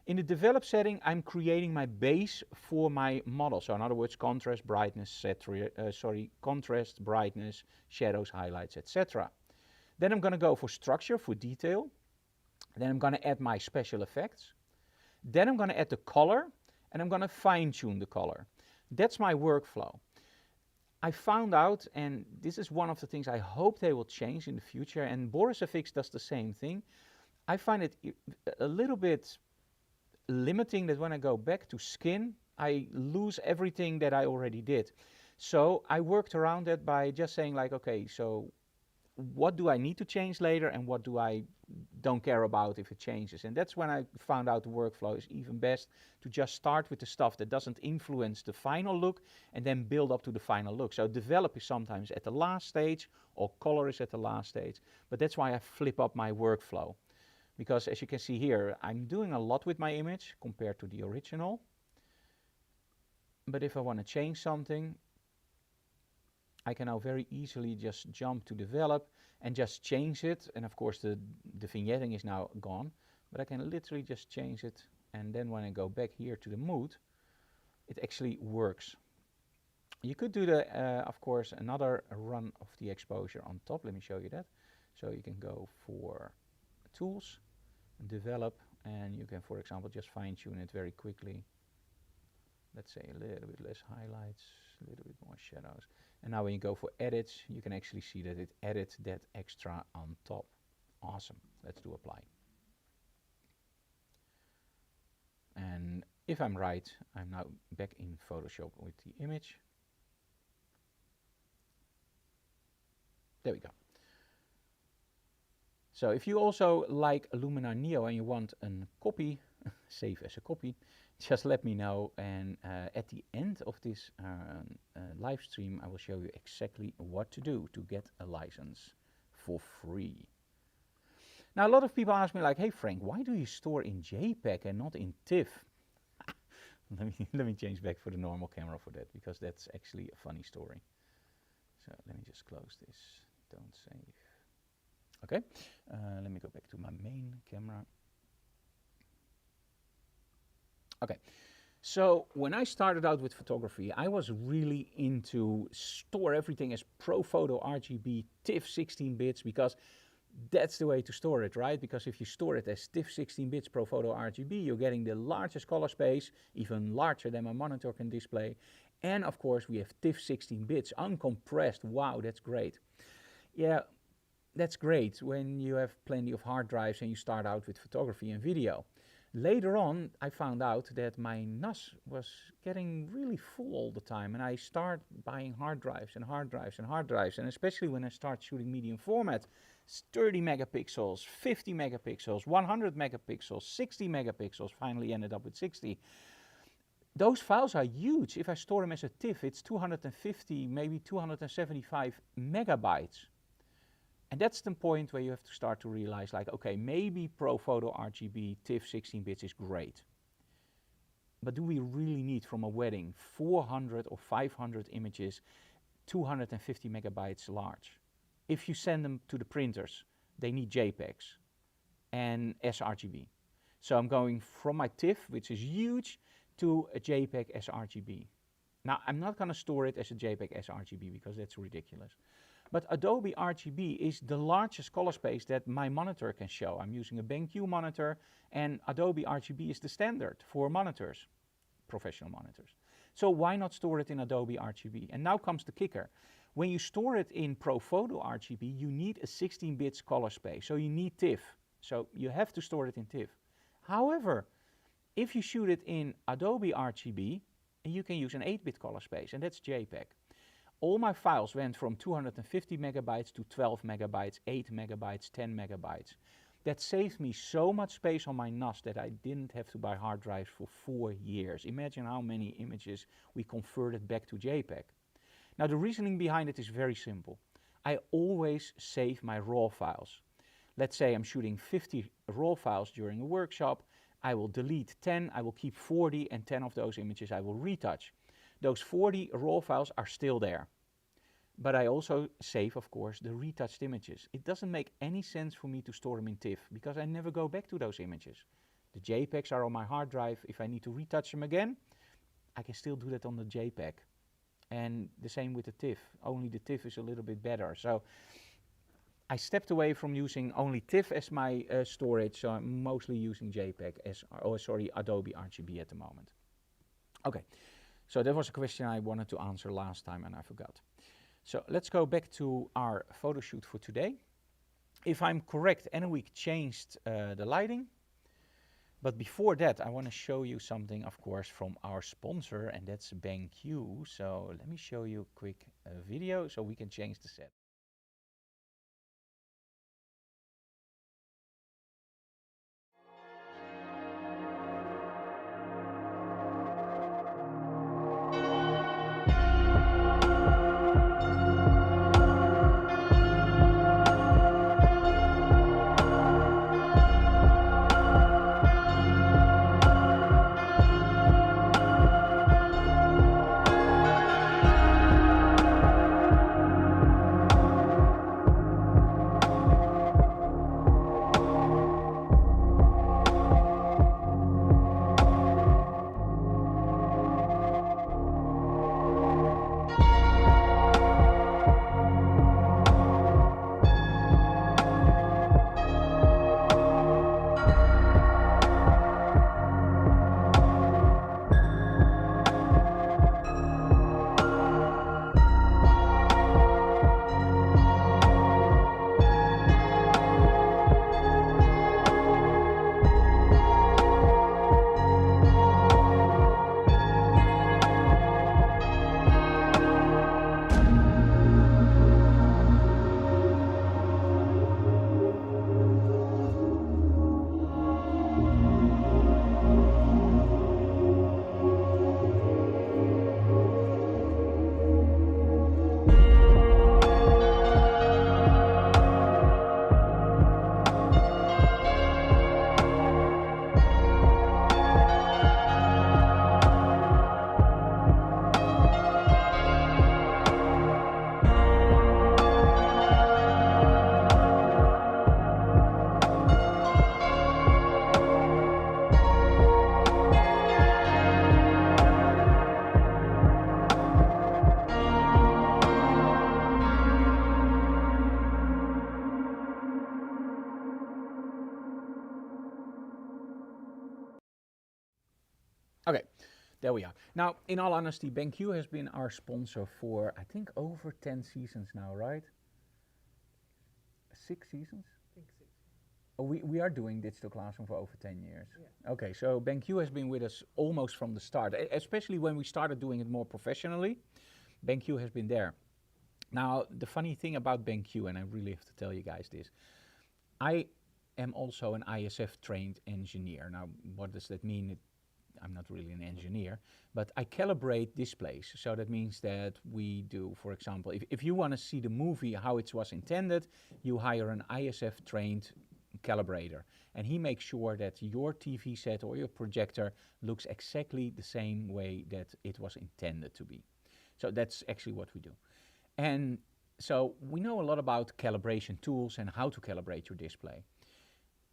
S1: In the develop setting, I'm creating my base for my model. So in other words, contrast, brightness, contrast, brightness, shadows, highlights, etc. Then I'm going to go for structure, for detail. Then I'm going to add my special effects. Then I'm going to add the color, and I'm going to fine-tune the color. That's my workflow. I found out, and this is one of the things I hope they will change in the future, and Boris FX does the same thing. I find it a little bit limiting that when I go back to skin, I lose everything that I already did. So I worked around that by just saying like, okay, so what do I need to change later and what do I don't care about if it changes? And that's when I found out the workflow is even best to just start with the stuff that doesn't influence the final look and then build up to the final look. So develop is sometimes at the last stage or color is at the last stage, but that's why I flip up my workflow. Because as you can see here, I'm doing a lot with my image compared to the original. But if I want to change something, I can now very easily just jump to develop and just change it. And of course the vignetting is now gone, but I can literally just change it. And then when I go back here to the mood, it actually works. You could do the, of course, another run of the exposure on top. Let me show you that. So you can go for tools, develop, and you can, for example, just fine-tune it very quickly. Let's say a little bit less highlights, a little bit more shadows. And now when you go for edits, you can actually see that it added that extra on top. Awesome. Let's do apply. And if I'm right, I'm now back in Photoshop with the image. There we go. So if you also like Luminar Neo and you want a copy, save as a copy, just let me know, and at the end of this live stream I will show you exactly what to do to get a license for free. Now a lot of people ask me like, hey Frank, why do you store in JPEG and not in TIFF? let me change back for the normal camera for that, because that's actually a funny story. So let me just close this, don't save. Okay, let me go back to my main camera. Okay, so when I started out with photography, I was really into store everything as ProPhoto RGB TIFF 16 bits, because that's the way to store it, right? Because if you store it as TIFF 16 bits ProPhoto RGB, you're getting the largest color space, even larger than my monitor can display. And of course we have TIFF 16 bits, uncompressed. Wow, that's great. Yeah. That's great when you have plenty of hard drives and you start out with photography and video. Later on, I found out that my NAS was getting really full all the time, and I start buying hard drives and hard drives and hard drives, and especially when I start shooting medium format, 30 megapixels, 50 megapixels, 100 megapixels, 60 megapixels, finally ended up with 60. Those files are huge. If I store them as a TIFF, it's 250, maybe 275 megabytes. And that's the point where you have to start to realize like, okay, maybe ProPhoto RGB TIFF 16 bits is great. But do we really need from a wedding 400 or 500 images, 250 megabytes large? If you send them to the printers, they need JPEGs and sRGB. So I'm going from my TIFF, which is huge, to a JPEG sRGB. Now, I'm not going to store it as a JPEG sRGB because that's ridiculous. But Adobe RGB is the largest color space that my monitor can show. I'm using a BenQ monitor, and Adobe RGB is the standard for monitors, professional monitors. So why not store it in Adobe RGB? And now comes the kicker. When you store it in ProPhoto RGB, you need a 16 bits color space. So you need TIFF. So you have to store it in TIFF. However, if you shoot it in Adobe RGB, you can use an 8-bit color space, and that's JPEG. All my files went from 250 megabytes to 12 megabytes, 8 megabytes, 10 megabytes. That saved me so much space on my NAS that I didn't have to buy hard drives for 4 years. Imagine how many images we converted back to JPEG. Now the reasoning behind it is very simple. I always save my RAW files. Let's say I'm shooting 50 RAW files during a workshop. I will delete 10, I will keep 40, and 10 of those images I will retouch. Those 40 RAW files are still there. But I also save, of course, the retouched images. It doesn't make any sense for me to store them in TIFF because I never go back to those images. The JPEGs are on my hard drive. If I need to retouch them again, I can still do that on the JPEG. And the same with the TIFF, only the TIFF is a little bit better. So I stepped away from using only TIFF as my storage, so I'm mostly using JPEG as, Adobe RGB at the moment. Okay, so that was a question I wanted to answer last time and I forgot. So let's go back to our photo shoot for today. If I'm correct, Enweek changed the lighting. But before that, I want to show you something, of course, from our sponsor, and that's BenQ. So let me show you a quick video so we can change the set. Okay, there we are. Now, in all honesty, BenQ has been our sponsor for, I think, over 10 seasons now, right? 6 seasons?
S3: I think 6.
S1: Oh, we are doing Digital Classroom for over 10 years.
S3: Yeah.
S1: Okay, so BenQ has been with us almost from the start, especially when we started doing it more professionally. BenQ has been there. Now, the funny thing about BenQ, and I really have to tell you guys this, I am also an ISF trained engineer. Now, what does that mean? I'm not really an engineer, but I calibrate displays. So that means that we do, for example, if you want to see the movie how it was intended, you hire an ISF trained calibrator, and he makes sure that your TV set or your projector looks exactly the same way that it was intended to be. So that's actually what we do. And so we know a lot about calibration tools and how to calibrate your display.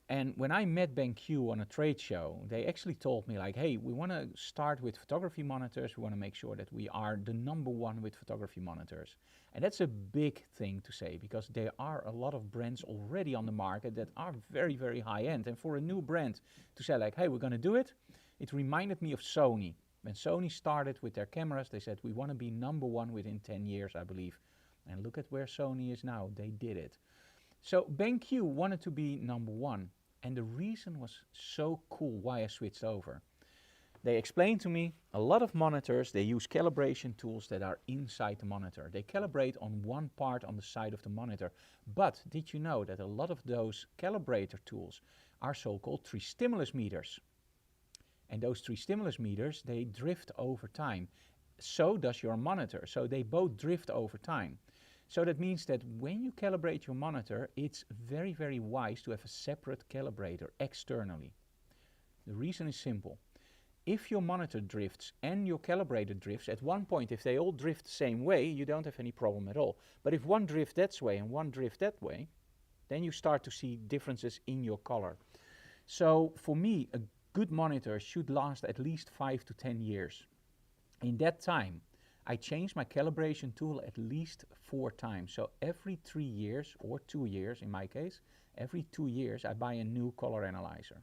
S1: And when I met BenQ on a trade show, they actually told me like, hey, we want to start with photography monitors. We want to make sure that we are the #1 with photography monitors. And that's a big thing to say because there are a lot of brands already on the market that are very, very high end. And for a new brand to say like, hey, we're going to do it, it reminded me of Sony. When Sony started with their cameras, they said, we want to be #1 within 10 years, I believe. And look at where Sony is now. They did it. So BenQ wanted to be #1. And the reason was so cool why I switched over. They explained to me a lot of monitors, they use calibration tools that are inside the monitor. They calibrate on one part on the side of the monitor. But did you know that a lot of those calibrator tools are so-called 3 stimulus meters? And those 3 stimulus meters, they drift over time. so does your monitor. So they both drift over time. So that means that when you calibrate your monitor, it's very, very wise to have a separate calibrator externally. The reason is simple. If your monitor drifts and your calibrator drifts, at one point, if they all drift the same way, you don't have any problem at all. But if one drifts that way and one drifts that way, then you start to see differences in your color. So for me, a good monitor should last at least 5 to 10 years. In that time, I change my calibration tool at least 4 times. So every 3 years, or 2 years in my case, every 2 years I buy a new color analyzer.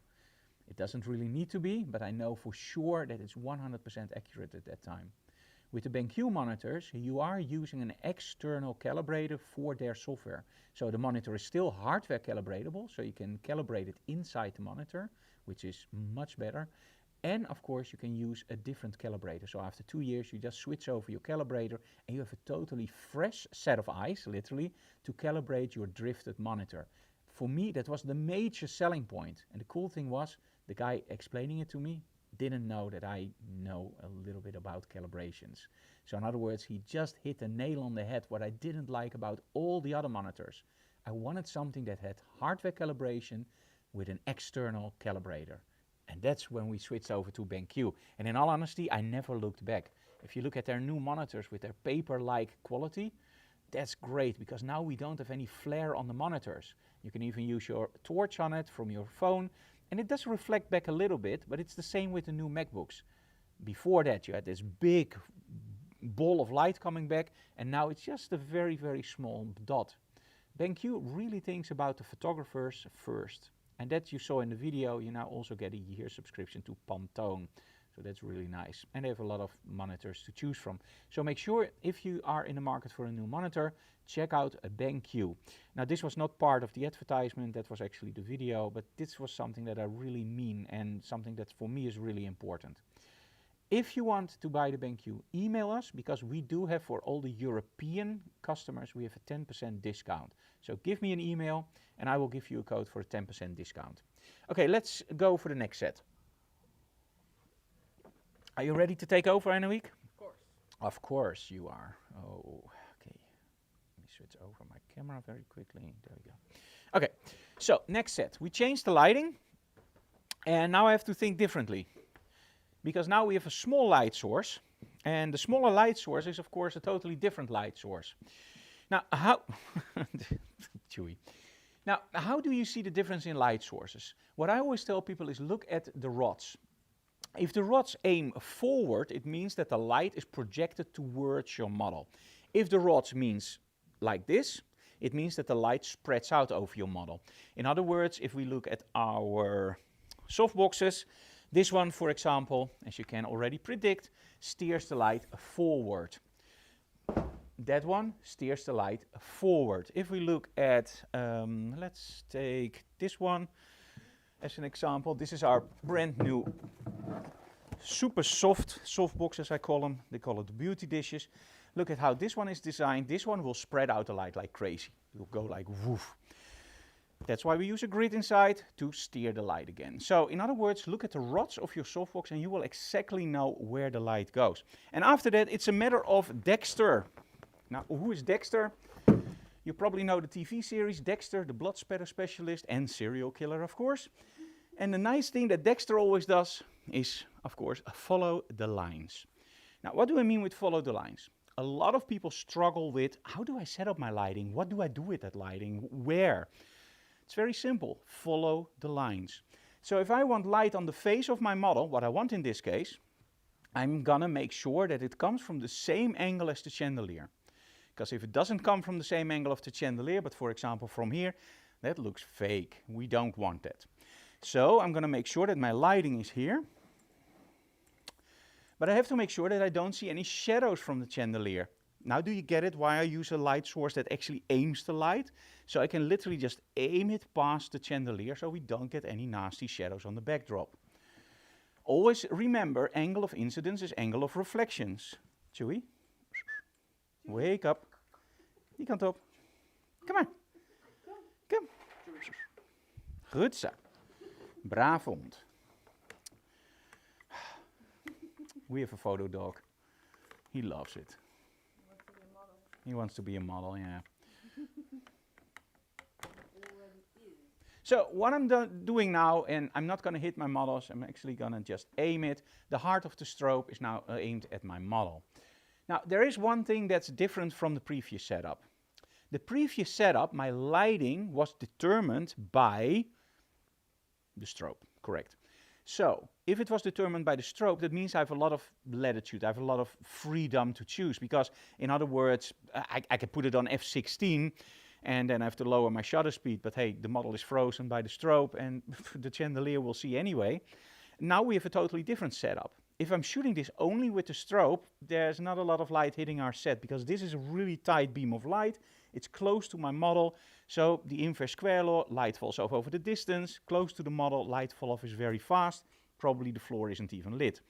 S1: It doesn't really need to be, but I know for sure that it's 100% accurate at that time. With the BenQ monitors, you are using an external calibrator for their software. So the monitor is still hardware calibratable, so you can calibrate it inside the monitor, which is much better. And of course, you can use a different calibrator. So after 2 years, you just switch over your calibrator and you have a totally fresh set of eyes, literally, to calibrate your drifted monitor. For me, that was the major selling point. And the cool thing was, the guy explaining it to me didn't know that I know a little bit about calibrations. So in other words, he just hit the nail on the head what I didn't like about all the other monitors. I wanted something that had hardware calibration with an external calibrator. And that's when we switched over to BenQ. And in all honesty, I never looked back. If you look at their new monitors with their paper-like quality, that's great because now we don't have any flare on the monitors. You can even use your torch on it from your phone. And it does reflect back a little bit, but it's the same with the new MacBooks. Before that, you had this big ball of light coming back, and now it's just a very, very small dot. BenQ really thinks about the photographers first. And that you saw in the video, you now also get a year subscription to Pantone. So that's really nice. And they have a lot of monitors to choose from. So make sure if you are in the market for a new monitor, check out a BenQ. Now this was not part of the advertisement, that was actually the video, but this was something that I really mean and something that for me is really important. If you want to buy the BenQ, email us because we do have for all the European customers, we have a 10% discount. So give me an email and I will give you a code for a 10% discount. Okay, let's go for the next set. Are you ready to take over, Anouk?
S2: Of course.
S1: Of course you are. Oh, okay. Let me switch over my camera very quickly. There we go. Okay, so next set. We changed the lighting and now I have to think differently. Because now we have a small light source, and the smaller light source is of course a totally different light source. Now how chewy. Now how do you see the difference in light sources? What I always tell people is look at the rods. If the rods aim forward, it means that the light is projected towards your model. If the rods means like this, it means that the light spreads out over your model. In other words, if we look at our softboxes, this one, for example, as you can already predict, steers the light forward. That one steers the light forward. If we look at, let's take this one as an example. This is our brand new super soft box, as I call them. They call it the beauty dishes. Look at how this one is designed. This one will spread out the light like crazy. It will go like woof. That's why we use a grid inside to steer the light again. So in other words, look at the rods of your softbox and you will exactly know where the light goes. And after that, it's a matter of Dexter. Now, who is Dexter? You probably know the TV series Dexter, the blood spatter specialist and serial killer, of course. And the nice thing that Dexter always does is, of course, follow the lines. Now, what do I mean with follow the lines? A lot of people struggle with, how do I set up my lighting? What do I do with that lighting? Where? It's very simple, follow the lines. So if I want light on the face of my model, what I want in this case, I'm gonna make sure that it comes from the same angle as the chandelier. Because if it doesn't come from the same angle of the chandelier, but for example from here, that looks fake. We don't want that. So I'm gonna make sure that my lighting is here. But I have to make sure that I don't see any shadows from the chandelier. Now do you get it why I use a light source that actually aims the light? So I can literally just aim it past the chandelier so we don't get any nasty shadows on the backdrop. Always remember, angle of incidence is angle of reflections. Chewy? Wake up. Die kant op. Kom maar. Kom. Goed zo. Braaf hond. We have a photo dog. He loves it.
S2: Wants to be a model.
S1: He wants to be a model, yeah.
S2: Already is.
S1: So what I'm doing now, and I'm not going to hit my models, I'm actually going to just aim it. The heart of the strobe is now aimed at my model. Now, there is one thing that's different from the previous setup. The previous setup, my lighting was determined by the strobe, correct. So, if it was determined by the strobe, that means I have a lot of latitude, I have a lot of freedom to choose, because, in other words, I can put it on f16, and then I have to lower my shutter speed, but hey, the model is frozen by the strobe, and the chandelier will see anyway. Now we have a totally different setup. If I'm shooting this only with the strobe, there's not a lot of light hitting our set, because this is a really tight beam of light. It's close to my model, so the inverse square law, light falls off over the distance. Close to the model, light fall off is very fast. Probably the floor isn't even lit.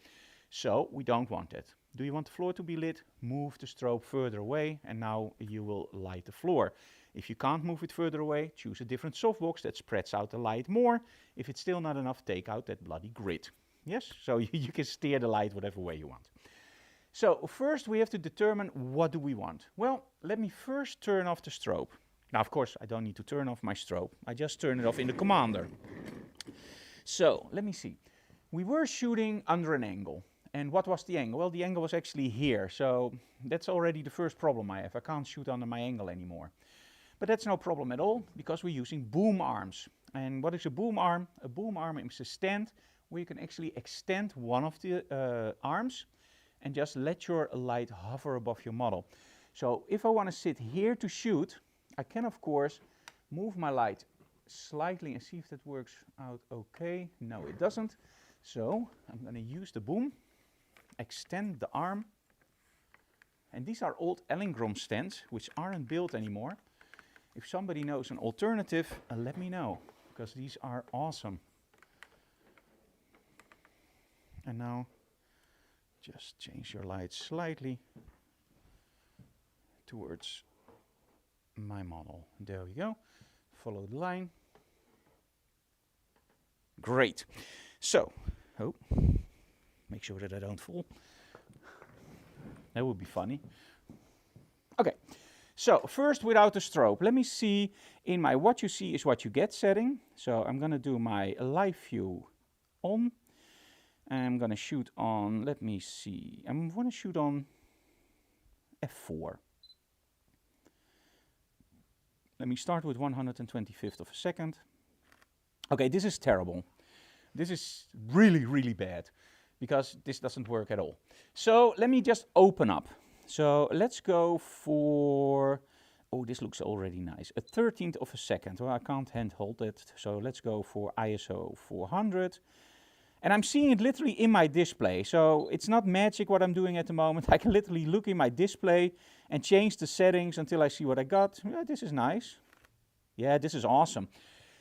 S1: So we don't want that. Do you want the floor to be lit? Move the strobe further away, and now you will light the floor. If you can't move it further away, choose a different softbox that spreads out the light more. If it's still not enough, take out that bloody grid. Yes, so you can steer the light whatever way you want. So first we have to determine what do we want. Well, let me first turn off the strobe. Now, of course, I don't need to turn off my strobe. I just turn it off in the commander. So, let me see. We were shooting under an angle. And what was the angle? Well, the angle was actually here. So, that's already the first problem I have. I can't shoot under my angle anymore. But that's no problem at all, because we're using boom arms. And what is a boom arm? A boom arm is a stand where you can actually extend one of the arms and just let your light hover above your model. So if I want to sit here to shoot, I can of course move my light slightly and see if that works out okay. No, it doesn't. So I'm going to use the boom, extend the arm, and these are old Ellingrom stands which aren't built anymore. If somebody knows an alternative, let me know, because these are awesome. And now just change your light slightly towards my model. There we go. Follow the line. Great. So, make sure that I don't fall. That would be funny. Okay. So, first without the strobe. Let me see in my what you see is what you get setting. So, I'm going to do my live view on. I'm going to shoot on, let me see, I'm going to shoot on f4. Let me start with 125th of a second. Okay, this is terrible. This is really, really bad, because this doesn't work at all. So let me just open up. So let's go for, oh, this looks already nice, a 13th of a second. Well, I can't handhold it, so let's go for ISO 400. And I'm seeing it literally in my display, so it's not magic what I'm doing at the moment. I can literally look in my display and change the settings until I see what I got. Yeah, this is nice. Yeah, this is awesome.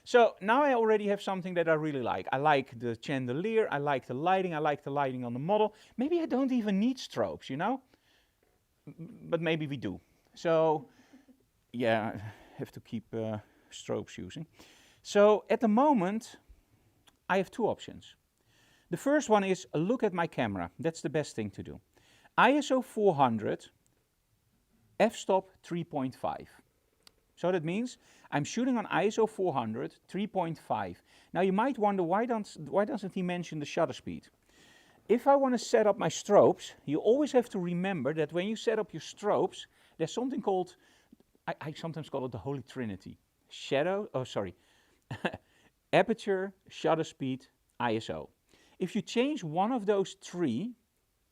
S1: So now I already have something that I really like. I like the chandelier, I like the lighting on the model. Maybe I don't even need strobes, you know? But maybe we do. So, yeah, I have to keep strobes using. So at the moment, I have two options. The first one is look at my camera. That's the best thing to do. ISO 400, f-stop 3.5. So that means I'm shooting on ISO 400, 3.5. Now you might wonder, why doesn't he mention the shutter speed? If I want to set up my strobes, you always have to remember that when you set up your strobes, there's something called, I sometimes call it the Holy Trinity. Aperture, shutter speed, ISO. If you change one of those three,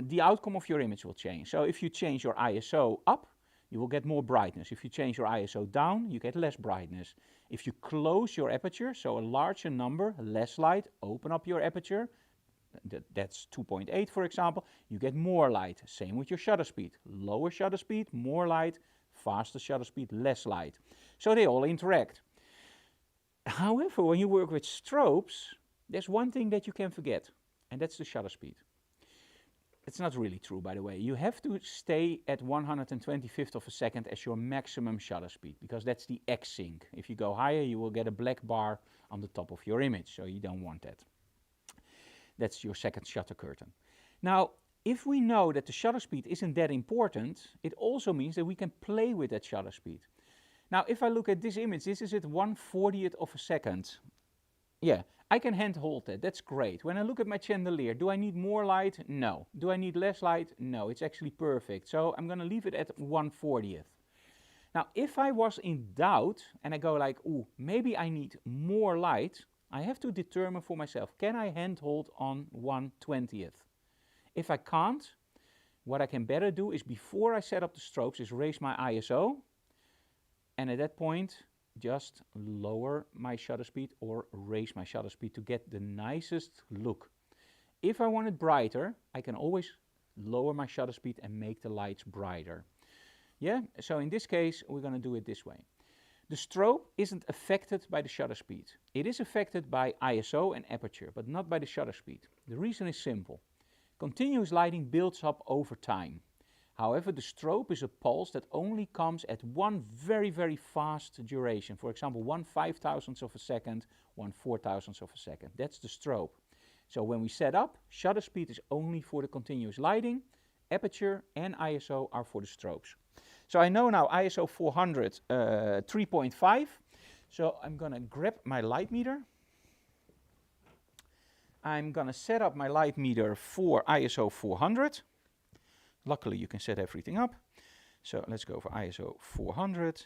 S1: the outcome of your image will change. So if you change your ISO up, you will get more brightness. If you change your ISO down, you get less brightness. If you close your aperture, so a larger number, less light, open up your aperture, that's 2.8 for example, you get more light. Same with your shutter speed. Lower shutter speed, more light, faster shutter speed, less light. So they all interact. However, when you work with strobes, there's one thing that you can forget, and that's the shutter speed. It's not really true, by the way. You have to stay at 125th of a second as your maximum shutter speed, because that's the X-sync. If you go higher, you will get a black bar on the top of your image, so you don't want that. That's your second shutter curtain. Now, if we know that the shutter speed isn't that important, it also means that we can play with that shutter speed. Now, if I look at this image, this is at 1/40th of a second. Yeah, I can handhold that. That's great. When I look at my chandelier, do I need more light? No. Do I need less light? No. It's actually perfect. So I'm going to leave it at 1/40th. Now, if I was in doubt and I go like, ooh, maybe I need more light, I have to determine for myself, can I handhold on 1/20th? If I can't, what I can better do is before I set up the strobes is raise my ISO, and at that point, just lower my shutter speed or raise my shutter speed to get the nicest look. If I want it brighter, I can always lower my shutter speed and make the lights brighter. Yeah, so in this case, we're going to do it this way. The strobe isn't affected by the shutter speed. It is affected by ISO and aperture, but not by the shutter speed. The reason is simple. Continuous lighting builds up over time. However, the strobe is a pulse that only comes at one very, very fast duration. For example, 1/5000th of a second, 1/4000th of a second. That's the strobe. So when we set up, shutter speed is only for the continuous lighting, aperture and ISO are for the strobes. So I know now ISO 400, 3.5. So I'm going to grab my light meter. I'm going to set up my light meter for ISO 400. Luckily, you can set everything up. So let's go for ISO 400.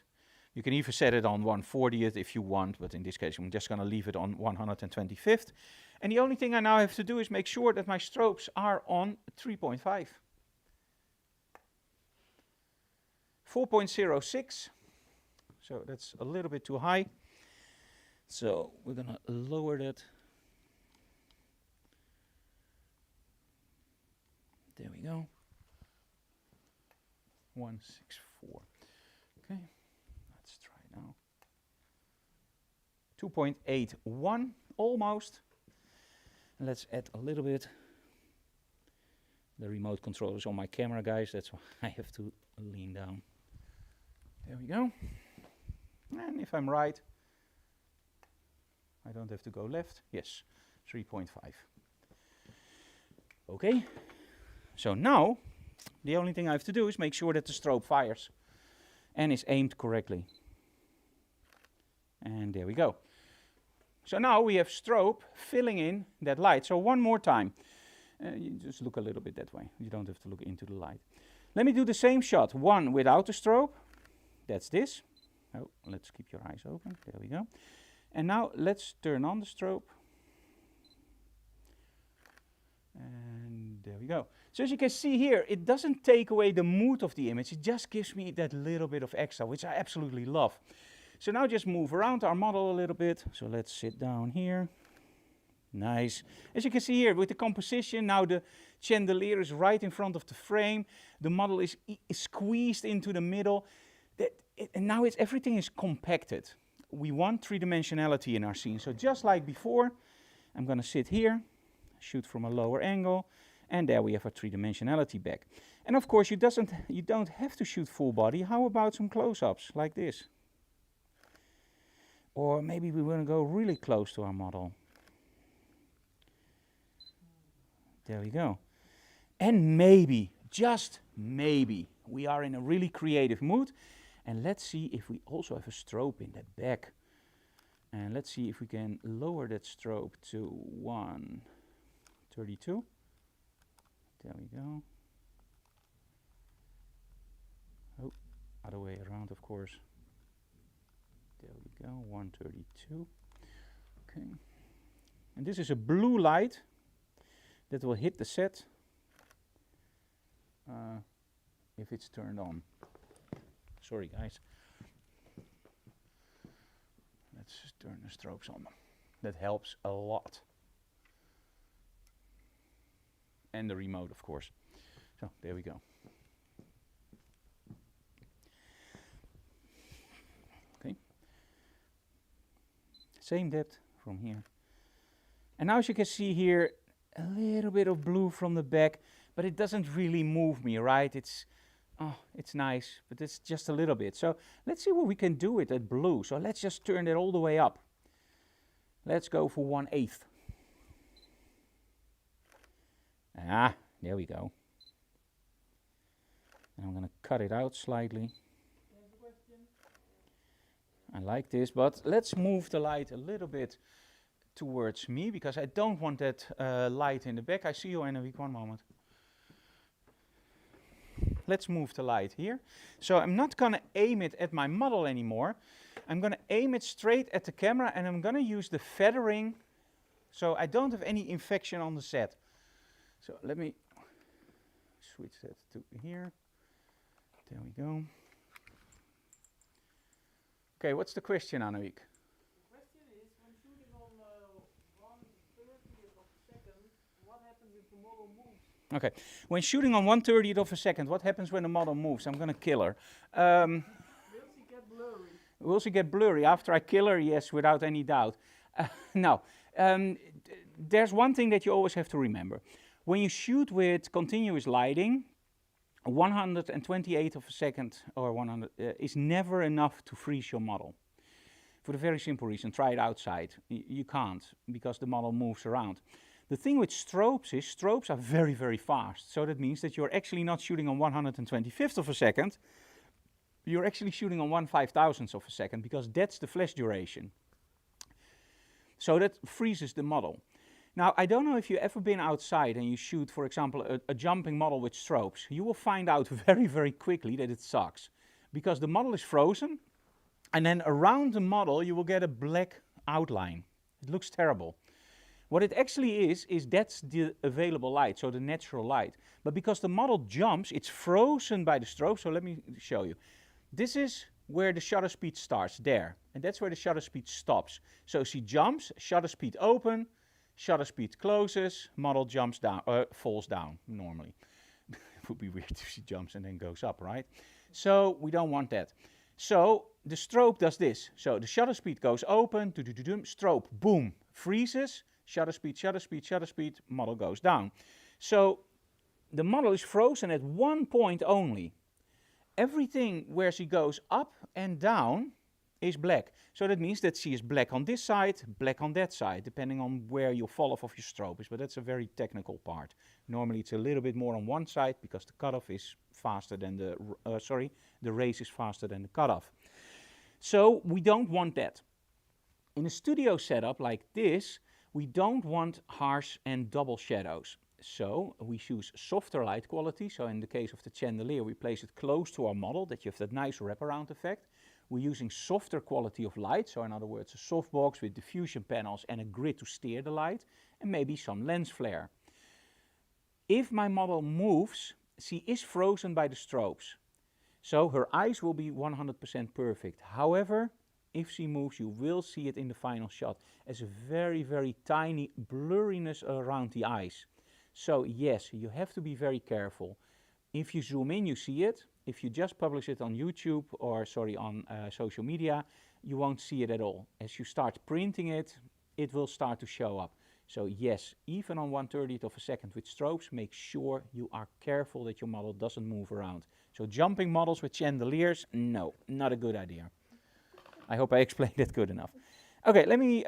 S1: You can even set it on 1/40th if you want, but in this case, I'm just going to leave it on 125th. And the only thing I now have to do is make sure that my strobes are on 3.5. 4.06. So that's a little bit too high. So we're going to lower that. There we go. 164. Okay, let's try now. 2.81, almost. Let's add a little bit. The remote control is on my camera, guys. That's why I have to lean down. There we go. And if I'm right, I don't have to go left. Yes, 3.5. Okay. So now, the only thing I have to do is make sure that the strobe fires and is aimed correctly. And there we go. So now we have strobe filling in that light. So one more time. You just look a little bit that way. You don't have to look into the light. Let me do the same shot. One without the strobe. That's this. Oh, let's keep your eyes open. There we go. And now let's turn on the strobe. And there we go. So as you can see here, it doesn't take away the mood of the image. It just gives me that little bit of extra, which I absolutely love. So now just move around our model a little bit. So let's sit down here. Nice. As you can see here with the composition, now the chandelier is right in front of the frame. The model is squeezed into the middle. And now everything is compacted. We want three-dimensionality in our scene. So just like before, I'm going to sit here, shoot from a lower angle, and there we have our three-dimensionality back. And of course, you don't have to shoot full body. How about some close-ups like this? Or maybe we want to go really close to our model. There we go. And maybe, just maybe, we are in a really creative mood. And let's see if we also have a strobe in that back. And let's see if we can lower that strobe to 132. There we go. Oh, other way around, of course. There we go, 132. Okay. And this is a blue light that will hit the set if it's turned on. Sorry, guys. Let's turn the strobes on. That helps a lot. And the remote, of course. So, there we go. Okay. Same depth from here. And now as you can see here, a little bit of blue from the back, but it doesn't really move me, right? It's nice, but it's just a little bit. So let's see what we can do with that blue. So let's just turn it all the way up. Let's go for 1/8. Ah, there we go. And I'm going to cut it out slightly. I like this, but let's move the light a little bit towards me because I don't want that light in the back. I see you in a week, one moment. Let's move the light here. So I'm not going to aim it at my model anymore. I'm going to aim it straight at the camera and I'm going to use the feathering so I don't have any infection on the set. So let me switch that to here. There we go. Okay, what's the question, Annemiek?
S2: The question is, when shooting on 1/30th of a second, what happens if the model moves?
S1: Okay, when shooting on 1/30th of a second, what happens when the model moves? I'm going to kill her.
S2: Will she get blurry?
S1: Will she get blurry after I kill her? Yes, without any doubt. No, there's one thing that you always have to remember. When you shoot with continuous lighting, 128th of a second or 100 is never enough to freeze your model. For the very simple reason, try it outside. You can't because the model moves around. The thing with strobes is strobes are very, very fast. So that means that you're actually not shooting on 125th of a second. You're actually shooting on 1/5000th of a second because that's the flash duration. So that freezes the model. Now, I don't know if you've ever been outside and you shoot, for example, a jumping model with strobes. You will find out very, very quickly that it sucks. Because the model is frozen, and then around the model you will get a black outline. It looks terrible. What it actually is that's the available light, so the natural light. But because the model jumps, it's frozen by the strobe, so let me show you. This is where the shutter speed starts, there. And that's where the shutter speed stops. So she jumps, shutter speed open, shutter speed closes, model jumps down, falls down normally. It would be weird if she jumps and then goes up, right? So we don't want that. So the strobe does this. So the shutter speed goes open, strobe, boom, freezes, shutter speed, shutter speed, shutter speed, model goes down. So the model is frozen at one point only. Everything where she goes up and down is black. So that means that she is black on this side, black on that side, depending on where your fall off of your strobe is. But that's a very technical part. Normally it's a little bit more on one side because the cutoff is faster than the race is faster than the cutoff. So we don't want that. In a studio setup like this, we don't want harsh and double shadows. So we choose softer light quality. So in the case of the chandelier, we place it close to our model that you have that nice wraparound effect. We're using softer quality of light, so in other words, a softbox with diffusion panels and a grid to steer the light, and maybe some lens flare. If my model moves, she is frozen by the strobes. So her eyes will be 100% perfect. However, if she moves, you will see it in the final shot as a very, very tiny blurriness around the eyes. So yes, you have to be very careful. If you zoom in, you see it. If you just publish it on YouTube or on social media, you won't see it at all. As you start printing it, it will start to show up. So yes, even on 1/30th of a second with strobes, make sure you are careful that your model doesn't move around. So jumping models with chandeliers, no, not a good idea. I hope I explained that good enough. Okay, let me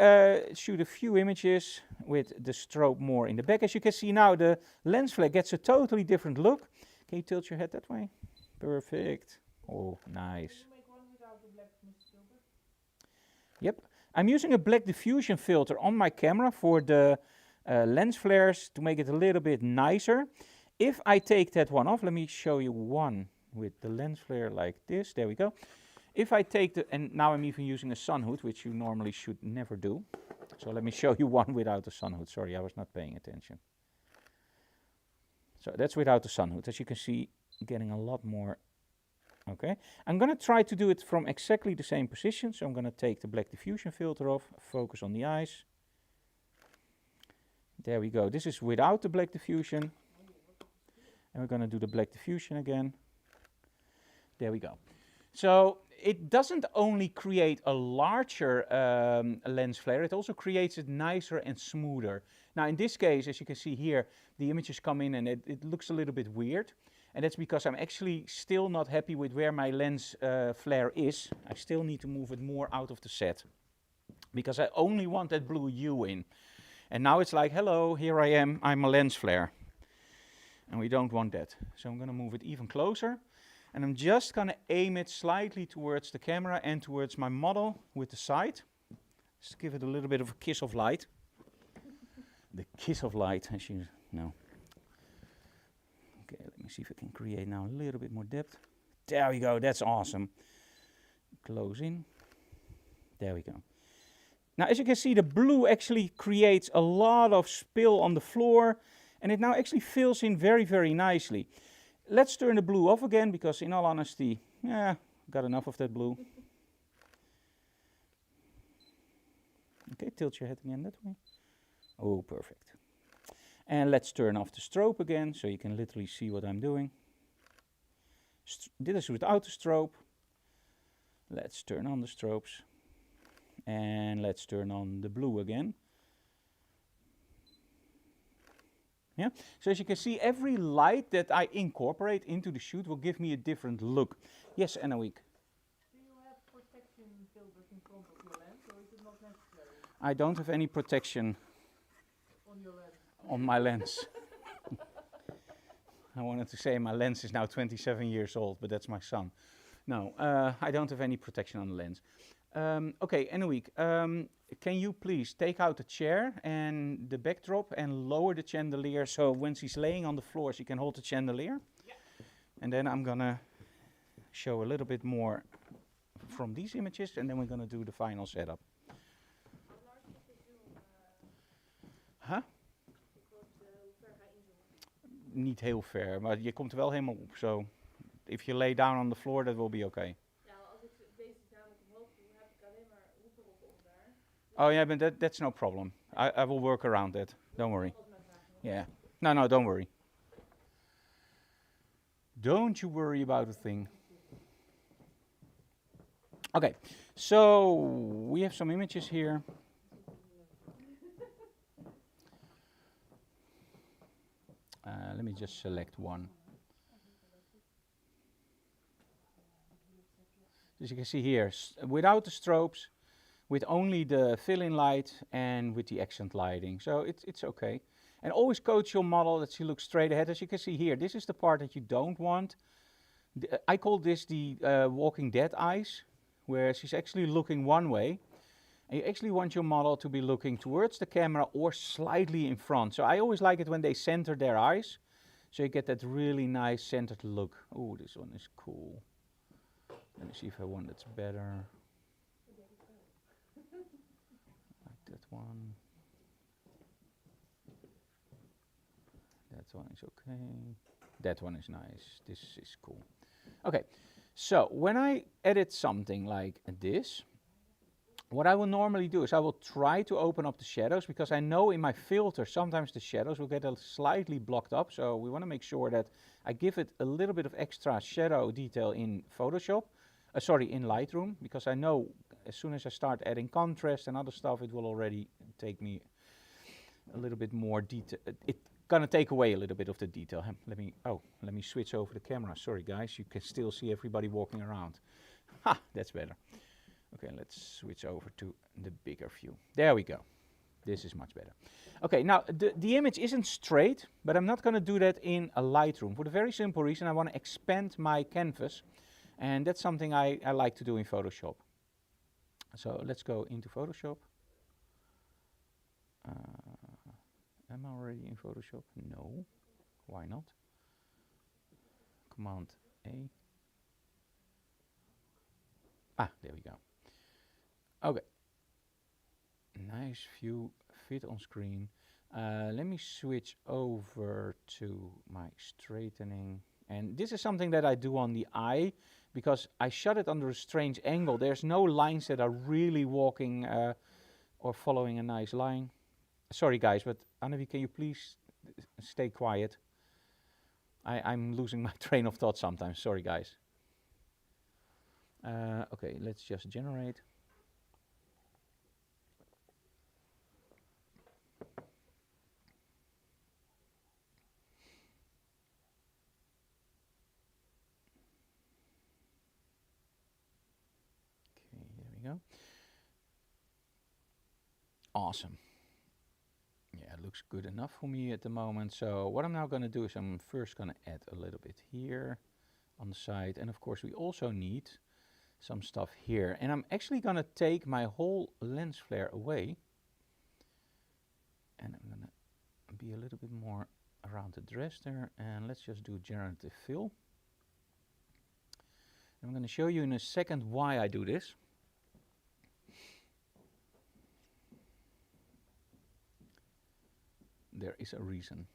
S1: shoot a few images with the strobe more in the back. As you can see now, the lens flare gets a totally different look. Can you tilt your head that way? Perfect. Oh, nice.
S2: Can you make one without the black filter?
S1: Yep. I'm using a black diffusion filter on my camera for the lens flares to make it a little bit nicer. If I take that one off, let me show you one with the lens flare like this. There we go. If I take and now I'm even using a sun hood, which you normally should never do. So let me show you one without the sun hood. Sorry, I was not paying attention. So that's without the sun hood. As you can see, getting a lot more. Okay, I'm going to try to do it from exactly the same position. So I'm going to take the black diffusion filter off, focus on the eyes. There we go. This is without the black diffusion. And we're going to do the black diffusion again. There we go. So it doesn't only create a larger lens flare, it also creates it nicer and smoother. Now in this case, as you can see here, the images come in and it looks a little bit weird. And that's because I'm actually still not happy with where my lens flare is. I still need to move it more out of the set. Because I only want that blue hue in. And now it's like, hello, here I am, I'm a lens flare. And we don't want that. So I'm going to move it even closer. And I'm just going to aim it slightly towards the camera and towards my model with the side. Just give it a little bit of a kiss of light. The kiss of light, as you know. Okay, let me see if I can create now a little bit more depth. There we go, that's awesome. Close in. There we go. Now, as you can see, the blue actually creates a lot of spill on the floor, and it now actually fills in very, very nicely. Let's turn the blue off again, because in all honesty, yeah, got enough of that blue. Okay, tilt your head again that way. Oh, perfect. And let's turn off the strobe again, so you can literally see what I'm doing. This is without the strobe. Let's turn on the strobes. And let's turn on the blue again. Yeah, so as you can see, every light that I incorporate into the shoot will give me a different look. Yes, Anouk?
S2: Do you have protection filters in front of your lens, or is it not necessary
S1: I don't have any protection
S2: on your lens?
S1: on my lens. I wanted to say my lens is now 27 years old, but that's my son. No, I don't have any protection on the lens. Okay, Anouk, can you please take out the chair and the backdrop and lower the chandelier so when she's laying on the floor she can hold the chandelier?
S2: Yeah.
S1: And then I'm gonna show a little bit more from these images, and then we're gonna do the final setup.
S3: How large is de zoom?
S1: Huh?
S3: Hoe ver ga je inzoomen?
S1: Niet heel ver, maar je komt er wel helemaal op. So if you lay down on the floor, that will be okay.
S3: Ja, als ik deze namelijk omhoog doe, heb ik alleen maar hoeken onder.
S1: Oh yeah, but that's no problem. I will work around that. Don't worry.
S3: Dat was mijn vraag.
S1: Yeah. No, don't worry. Don't you worry about a thing. Okay, so we have some images here. Let me just select one. As you can see here, without the strobes, with only the fill-in light and with the accent lighting. So it's okay. And always coach your model that she looks straight ahead. As you can see here, this is the part that you don't want. I call this the Walking Dead eyes, where she's actually looking one way. And you actually want your model to be looking towards the camera or slightly in front. So I always like it when they center their eyes. So you get that really nice centered look. Oh, this one is cool. Let me see if I want that's better. Like that one. That one is okay. That one is nice. This is cool. Okay, so when I edit something like this, what I will normally do is I will try to open up the shadows, because I know in my filter sometimes the shadows will get slightly blocked up. So we want to make sure that I give it a little bit of extra shadow detail in Photoshop. In Lightroom, because I know as soon as I start adding contrast and other stuff, it will already take me a little bit more detail. It's gonna take away a little bit of the detail. Let me switch over the camera. Sorry guys, you can still see everybody walking around. Ha, that's better. Okay, let's switch over to the bigger view. There we go. This is much better. Okay, now the image isn't straight, but I'm not gonna do that in a Lightroom for the very simple reason I want to expand my canvas. And that's something I like to do in Photoshop. So let's go into Photoshop. Am I already in Photoshop? No. Why not? Command A. Ah, there we go. Okay. Nice view, fit on screen. Let me switch over to my straightening. And this is something that I do on the eye, because I shot it under a strange angle. There's no lines that are really walking or following a nice line. Sorry guys, but Annevi, can you please stay quiet? I'm losing my train of thought sometimes. Sorry guys. Okay, let's just generate. Go. Awesome. Yeah, it looks good enough for me at the moment. So what I'm now going to do is I'm first going to add a little bit here, on the side. And of course we also need some stuff here. And I'm actually gonna take my whole lens flare away. And I'm gonna be a little bit more around the dress there. And let's just do generative fill. I'm gonna show you in a second why I do this. There is a reason.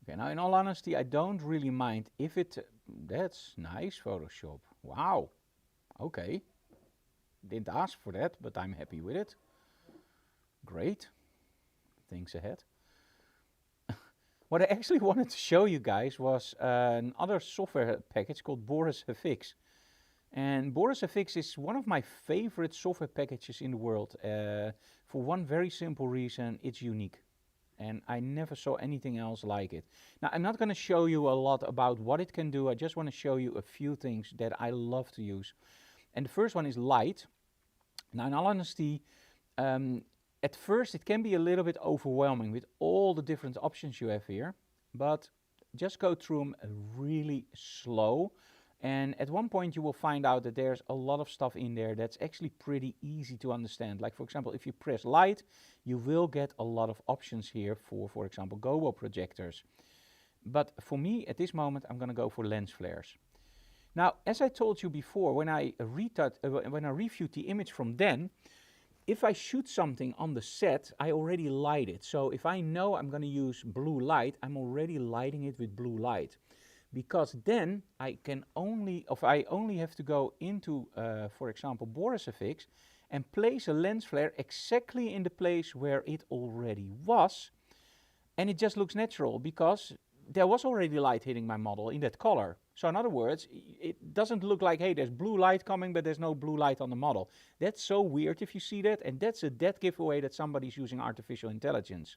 S1: Okay, now in all honesty, I don't really mind if it, that's nice Photoshop. Wow, okay. Didn't ask for that, but I'm happy with it. Great, things ahead. What I actually wanted to show you guys was another software package called Boris FX. And Boris FX is one of my favorite software packages in the world. For one very simple reason, it's unique. And I never saw anything else like it. Now, I'm not going to show you a lot about what it can do. I just want to show you a few things that I love to use. And the first one is light. Now, in all honesty, at first it can be a little bit overwhelming with all the different options you have here. But just go through them really slow. And at one point you will find out that there's a lot of stuff in there that's actually pretty easy to understand. Like for example, if you press light, you will get a lot of options here for example, gobo projectors. But for me, at this moment, I'm gonna go for lens flares. Now, as I told you before, when I reviewed the image from then, if I shoot something on the set, I already light it. So if I know I'm gonna use blue light, I'm already lighting it with blue light. Because then I only have to go into, for example, Boris FX and place a lens flare exactly in the place where it already was. And it just looks natural because there was already light hitting my model in that color. So in other words, it doesn't look like, hey, there's blue light coming, but there's no blue light on the model. That's so weird if you see that. And that's a dead giveaway that somebody's using artificial intelligence.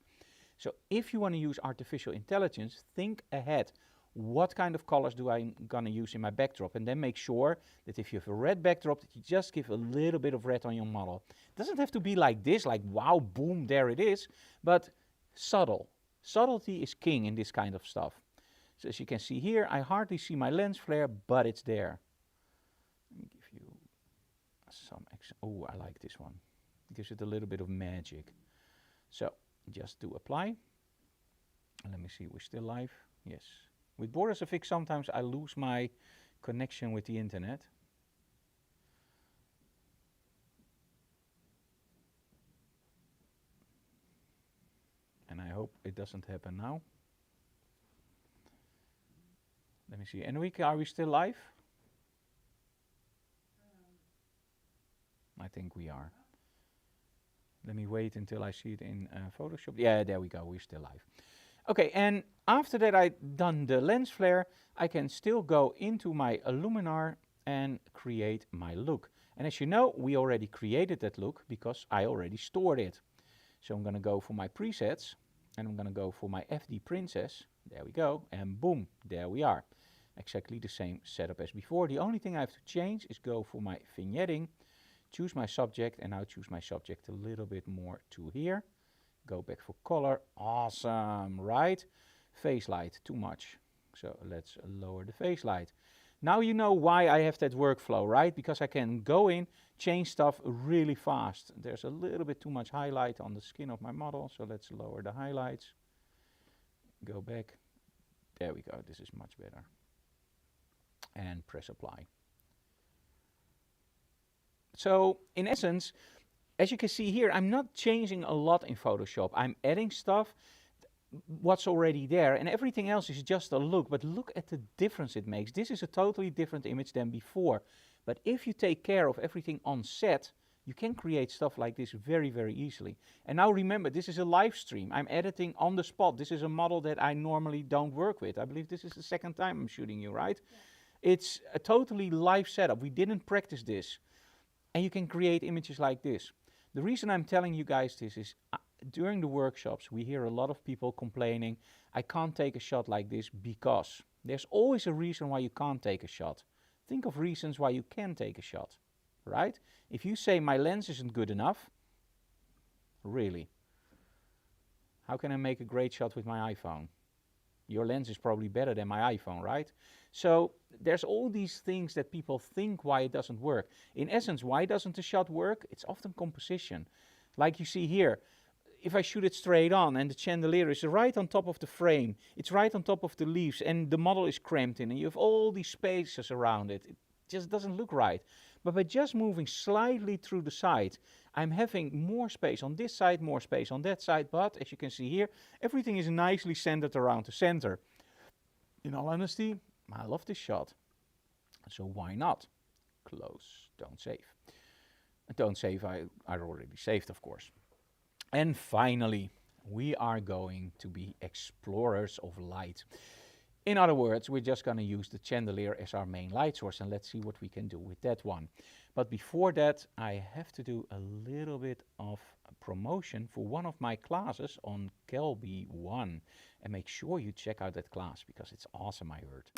S1: So if you want to use artificial intelligence, think ahead. What kind of colors do I gonna use in my backdrop? And then make sure that if you have a red backdrop, that you just give a little bit of red on your model. It doesn't have to be like this, like wow, boom, there it is, but subtle. Subtlety is king in this kind of stuff. So as you can see here, I hardly see my lens flare, but it's there. Let me give you some action. Oh, I like this one. It gives it a little bit of magic. So just do apply. And let me see, we're still live. Yes. With Boris FX, sometimes I lose my connection with the internet. And I hope it doesn't happen now. Let me see. Enrique, are we still live? I think we are. Let me wait until I see it in Photoshop. Yeah, there we go. We're still live. Okay, and after that I've done the lens flare, I can still go into my Luminar and create my look. And as you know, we already created that look because I already stored it. So I'm going to go for my presets and I'm going to go for my FD Princess. There we go. And boom, there we are. Exactly the same setup as before. The only thing I have to change is go for my vignetting, choose my subject, and now choose my subject a little bit more to here. Go back for color. Awesome, right? Face light, too much. So let's lower the face light. Now you know why I have that workflow, right? Because I can go in, change stuff really fast. There's a little bit too much highlight on the skin of my model, so let's lower the highlights. Go back. There we go, this is much better. And press apply. So in essence, as you can see here, I'm not changing a lot in Photoshop. I'm adding stuff, what's already there, and everything else is just a look. But look at the difference it makes. This is a totally different image than before. But if you take care of everything on set, you can create stuff like this very, very easily. And now remember, this is a live stream. I'm editing on the spot. This is a model that I normally don't work with. I believe this is the second time I'm shooting you, right? Yeah. It's a totally live setup. We didn't practice this. And you can create images like this. The reason I'm telling you guys this is during the workshops, we hear a lot of people complaining, I can't take a shot like this because. There's always a reason why you can't take a shot. Think of reasons why you can take a shot, right? If you say my lens isn't good enough, really, How can I make a great shot with my iPhone? Your lens is probably better than my iPhone, right? So there's all these things that people think why it doesn't work. In essence, why doesn't the shot work? It's often composition. Like you see here, if I shoot it straight on and the chandelier is right on top of the frame, it's right on top of the leaves and the model is cramped in and you have all these spaces around it, it just doesn't look right. But by just moving slightly through the side, I'm having more space on this side, more space on that side, but as you can see here, everything is nicely centered around the center. In all honesty, I love this shot. So why not? Close, don't save. Don't save, I already saved, of course. And finally, we are going to be explorers of light. In other words, we're just going to use the chandelier as our main light source, and let's see what we can do with that one. But before that, I have to do a little bit of promotion for one of my classes on Kelby 1. And make sure you check out that class, because it's awesome, I heard.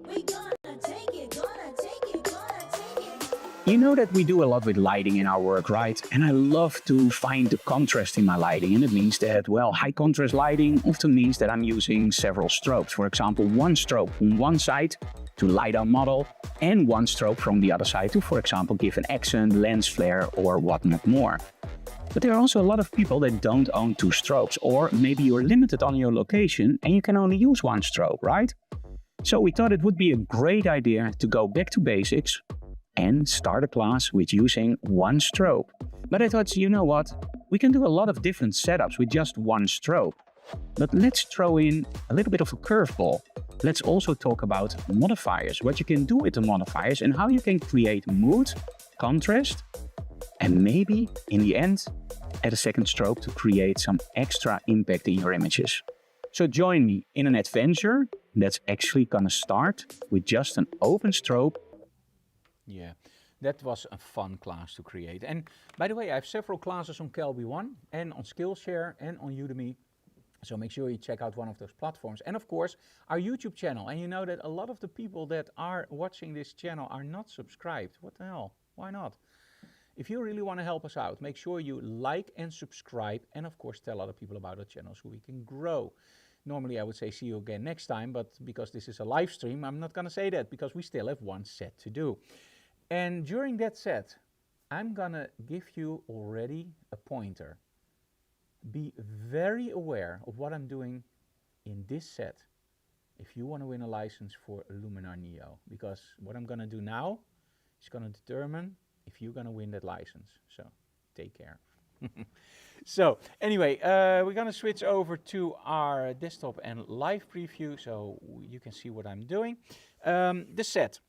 S4: We gonna take it, gonna take it, gonna take it.
S5: You know that we do a lot with lighting in our work, right? And I love to find the contrast in my lighting. And it means that, well, high contrast lighting often means that I'm using several strobes. For example, one strobe on one side to light our model and one strobe from the other side to, for example, give an accent, lens flare or whatnot more. But there are also a lot of people that don't own two strobes, or maybe you're limited on your location and you can only use one strobe, right? So we thought it would be a great idea to go back to basics and start a class with using one strobe. But I thought, you know what, we can do a lot of different setups with just one strobe. But let's throw in a little bit of a curveball. Let's also talk about modifiers, what you can do with the modifiers and how you can create mood, contrast, and maybe in the end add a second strobe to create some extra impact in your images. So join me in an adventure that's actually gonna start with just an open strobe.
S1: Yeah, that was a fun class to create. And by the way, I have several classes on Kelby 1 and on Skillshare and on Udemy. So make sure you check out one of those platforms. And of course, our YouTube channel. And you know that a lot of the people that are watching this channel are not subscribed. What the hell? Why not? If you really want to help us out, make sure you like and subscribe. And of course, tell other people about our channel so we can grow. Normally, I would say see you again next time. But because this is a live stream, I'm not going to say that because we still have one set to do. And during that set, I'm going to give you already a pointer. Be very aware of what I'm doing in this set if you want to win a license for Luminar Neo, because what I'm going to do now is going to determine if you're going to win that license. So take care. So anyway, we're going to switch over to our desktop and live preview so you can see what I'm doing. The set.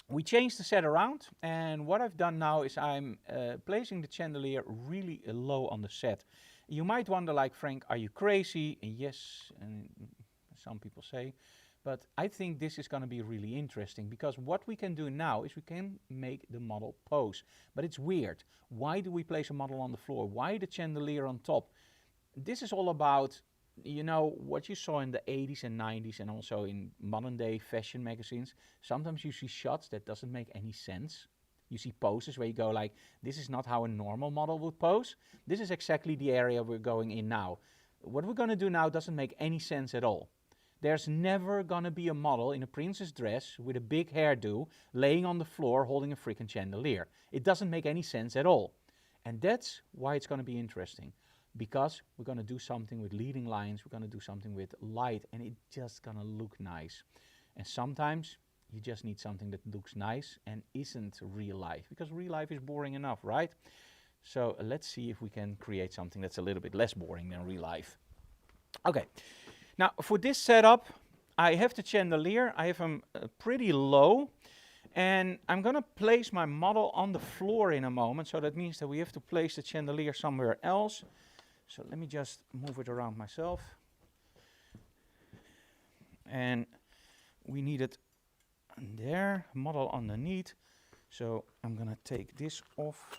S1: We changed the set around, and what I've done now is I'm placing the chandelier really low on the set. You might wonder, like, Frank, are you crazy? And yes, and some people say, but I think this is going to be really interesting because what we can do now is we can make the model pose. But it's weird. Why do we place a model on the floor? Why the chandelier on top? This is all about, you know, what you saw in the 80s and 90s and also in modern day fashion magazines. Sometimes you see shots that doesn't make any sense. You see poses where you go like, this is not how a normal model would pose. This is exactly the area we're going in now. What we're going to do now doesn't make any sense at all. There's never going to be a model in a princess dress with a big hairdo laying on the floor holding a freaking chandelier. It doesn't make any sense at all. And that's why it's going to be interesting. Because we're going to do something with leading lines, we're going to do something with light, and it's just going to look nice. And sometimes you just need something that looks nice and isn't real life, because real life is boring enough, right? So let's see if we can create something that's a little bit less boring than real life. Okay, now for this setup, I have the chandelier, I have them pretty low, and I'm going to place my model on the floor in a moment, so that means that we have to place the chandelier somewhere else. So let me just move it around myself. And we need it there, model underneath. So I'm gonna take this off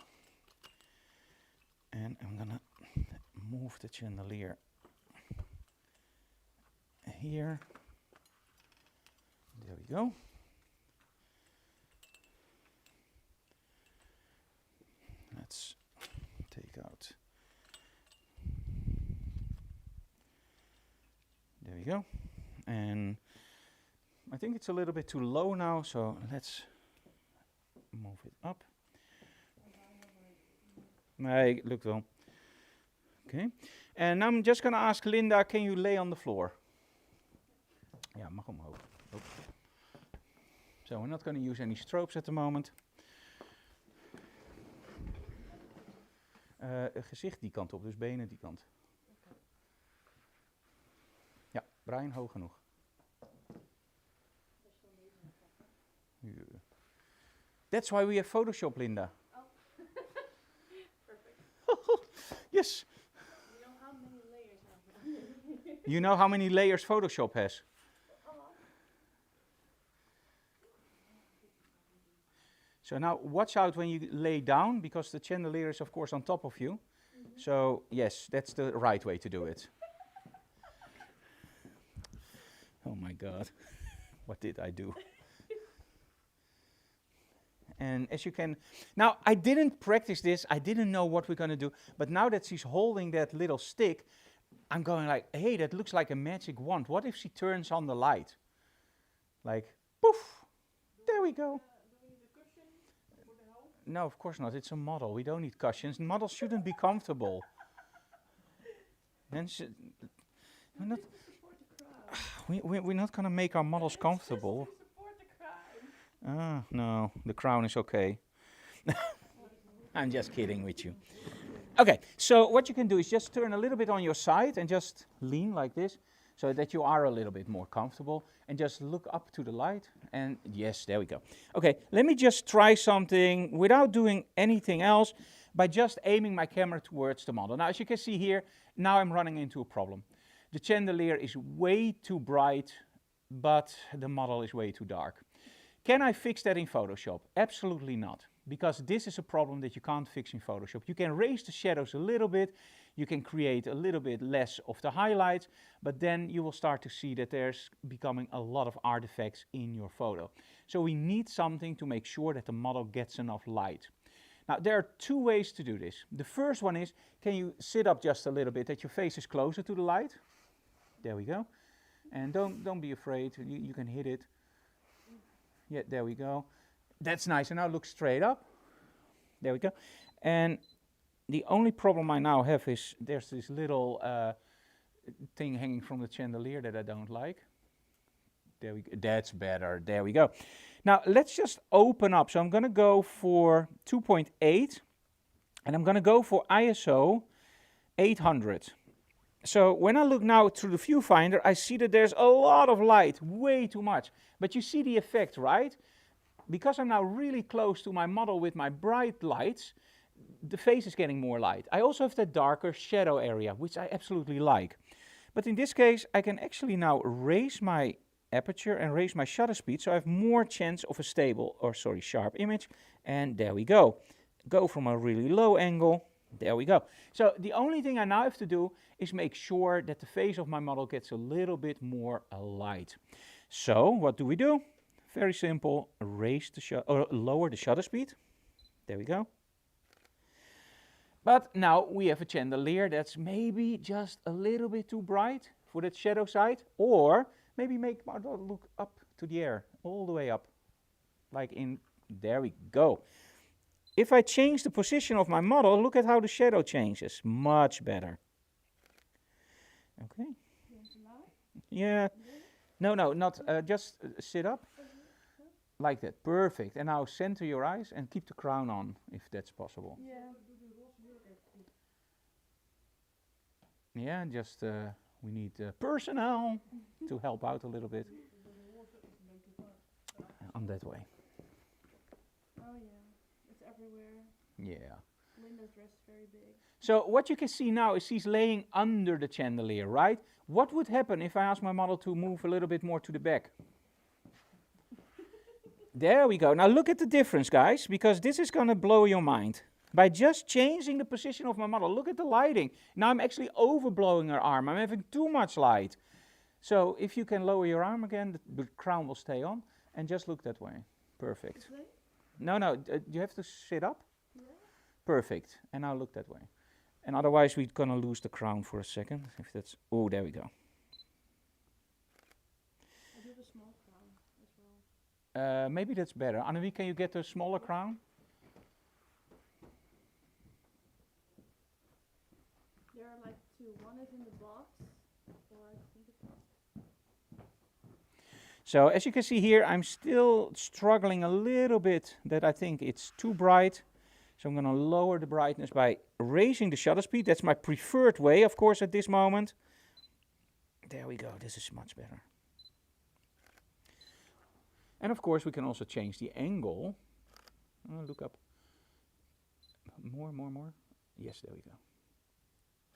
S1: and I'm gonna move the chandelier here. There we go. Let's take out we go. And I think it's a little bit too low now, so let's move it up. Nee, lukt wel. Okay. And I'm just going to ask Linda, can you lay on the floor? Ja, mag omhoog. Oh. So we're not going to use any strobes at the moment. Gezicht die kant op, dus benen die kant. Ja, Brian, hoog genoeg. Yeah. That's why we have Photoshop, Linda.
S3: Perfect.
S1: Yes.
S3: You know how many layers have
S1: You know how many layers Photoshop has? So now watch out when you lay down, because the chandelier is of course on top of you. So yes, that's the right way to do it. Oh my God, what did I do? And as you can, now I didn't practice this, I didn't know what we're gonna do, but now that she's holding that little stick, I'm going like, hey, that looks like a magic wand. What if she turns on the light? Like, poof, there we go. No, of course not. It's a model. We don't need cushions. Models shouldn't be comfortable. Then we're not going to make our models comfortable. No, the crown is okay. I'm just kidding with you. Okay, so what you can do is just turn a little bit on your side and just lean like this, so that you are a little bit more comfortable, and just look up to the light, and yes, there we go. Okay, let me just try something without doing anything else, by just aiming my camera towards the model. Now, as you can see here, now I'm running into a problem. The chandelier is way too bright, but the model is way too dark. Can I fix that in Photoshop? Absolutely not, because this is a problem that you can't fix in Photoshop. You can raise the shadows a little bit, you can create a little bit less of the highlights, but then you will start to see that there's becoming a lot of artifacts in your photo. So we need something to make sure that the model gets enough light. Now, there are two ways to do this. The first one is, can you sit up just a little bit, that your face is closer to the light? There we go. And don't be afraid, you can hit it. Yeah, there we go. That's nice. And now look straight up. There we go. And the only problem I now have is there's this little thing hanging from the chandelier that I don't like. There we go. That's better. There we go. Now let's just open up. So I'm going to go for 2.8 and I'm going to go for ISO 800. So when I look now through the viewfinder, I see that there's a lot of light, way too much. But you see the effect, right? Because I'm now really close to my model with my bright lights, the face is getting more light. I also have that darker shadow area, which I absolutely like. But in this case, I can actually now raise my aperture and raise my shutter speed, so I have more chance of a sharp image. And there we go. Go from a really low angle. There we go. So the only thing I now have to do is make sure that the face of my model gets a little bit more light. So what do we do? Very simple. Raise the lower the shutter speed. There we go. But now we have a chandelier that's maybe just a little bit too bright for that shadow side, or maybe make my model look up to the air, all the way up, like in, there we go. If I change the position of my model, look at how the shadow changes, much better. Okay. Yeah, no, not, just sit up, like that, perfect. And now center your eyes and keep the crown on, if that's possible.
S2: Yeah.
S1: Yeah, just we need personnel to help out a little bit. On that way.
S3: Oh yeah, it's everywhere.
S1: Yeah.
S3: Linda's dress is very big.
S1: So what you can see now is she's laying under the chandelier, right? What would happen if I ask my model to move a little bit more to the back? There we go. Now look at the difference, guys, because this is going to blow your mind. By just changing the position of my model, look at the lighting. Now I'm actually overblowing her arm. I'm having too much light. So if you can lower your arm again, the crown will stay on. And just look that way. Perfect. No, you have to sit up. Yeah. Perfect. And now look that way. And otherwise we're going to lose the crown for a second. If that's, oh, there we go.
S3: small crown as well.
S1: Maybe that's better. Annelie, can you get a smaller crown?
S3: There are like two. One is in the box, or I think it's not.
S1: So as you can see here, I'm still struggling a little bit that I think it's too bright. So I'm going to lower the brightness by raising the shutter speed. That's my preferred way, of course, at this moment. There we go. This is much better. And of course, we can also change the angle. Look up. More. Yes, there we go.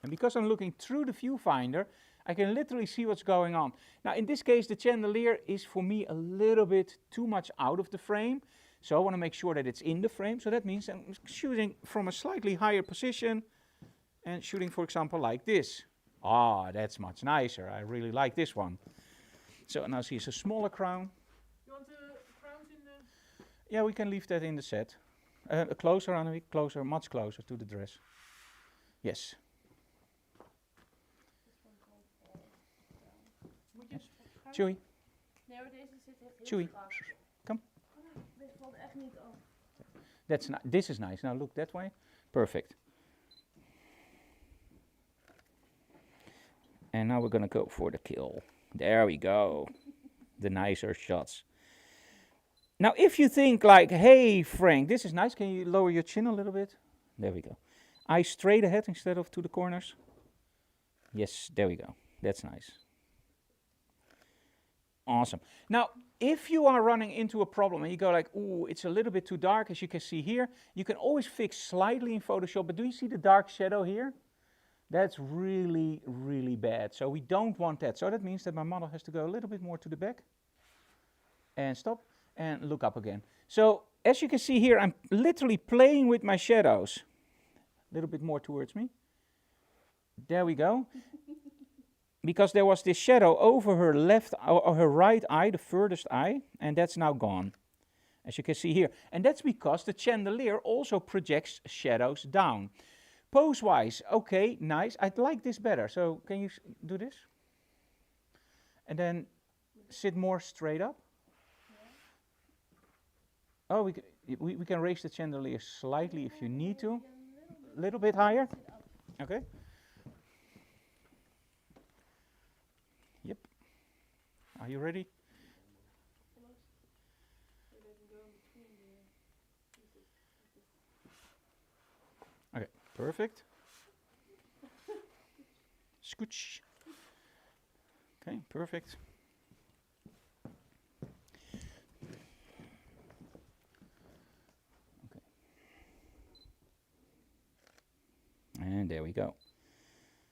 S1: And because I'm looking through the viewfinder, I can literally see what's going on. Now, in this case, the chandelier is for me a little bit too much out of the frame. So I want to make sure that it's in the frame. So that means I'm shooting from a slightly higher position and shooting, for example, like this. Ah, that's much nicer. I really like this one. So now see, it's a smaller crown.
S2: You want the crowns in the...
S1: Yeah, we can leave that in the set. Closer, Annelie, closer, much closer to the dress. Yes.
S2: Moet je eens schuin-
S1: Chewy,
S3: Nee, maar deze zit echt heel
S1: Chewy.
S3: strak.
S1: Come.
S3: Deze valt echt niet af.
S1: This is nice. Now look that way. Perfect. And now we're gonna go for the kill. There we go. The nicer shots. Now if you think like, hey Frank, this is nice. Can you lower your chin a little bit? There we go. Eyes straight ahead instead of to the corners. Yes, there we go. That's nice. Awesome. Now, if you are running into a problem and you go like, ooh, it's a little bit too dark, as you can see here, you can always fix slightly in Photoshop, but do you see the dark shadow here? That's really, really bad. So we don't want that. So that means that my model has to go a little bit more to the back and stop and look up again. So as you can see here, I'm literally playing with my shadows. A little bit more towards me. There we go. Because there was this shadow over her left or her right eye, the furthest eye, and that's now gone, as you can see here. And that's because the chandelier also projects shadows down. Pose-wise, okay, nice. I'd like this better. So can you do this? And then sit more straight up. Oh, we can raise the chandelier slightly if you need to. A little bit higher. Okay. Yep. Are you ready? Okay, perfect. Scooch. Okay, perfect. Okay. And there we go.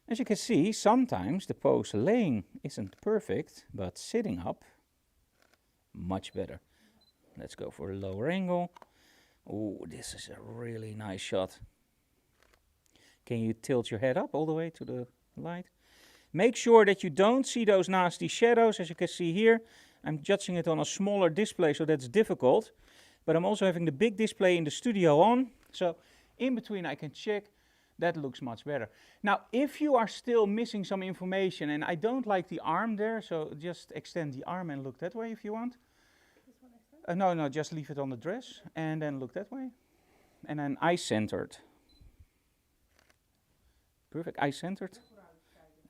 S1: As you can see, sometimes the pose laying isn't perfect, but sitting up, much better. Let's go for a lower angle. Oh, this is a really nice shot. Can you tilt your head up all the way to the light? Make sure that you don't see those nasty shadows. As you can see here, I'm judging it on a smaller display, so that's difficult. But I'm also having the big display in the studio on. So in between I can check. That looks much better. Now, if you are still missing some information, and I don't like the arm there, so just extend the arm and look that way if you want.
S3: This one extend?
S1: No, just leave it on the dress and then look that way. And then eye-centered. Perfect, eye-centered.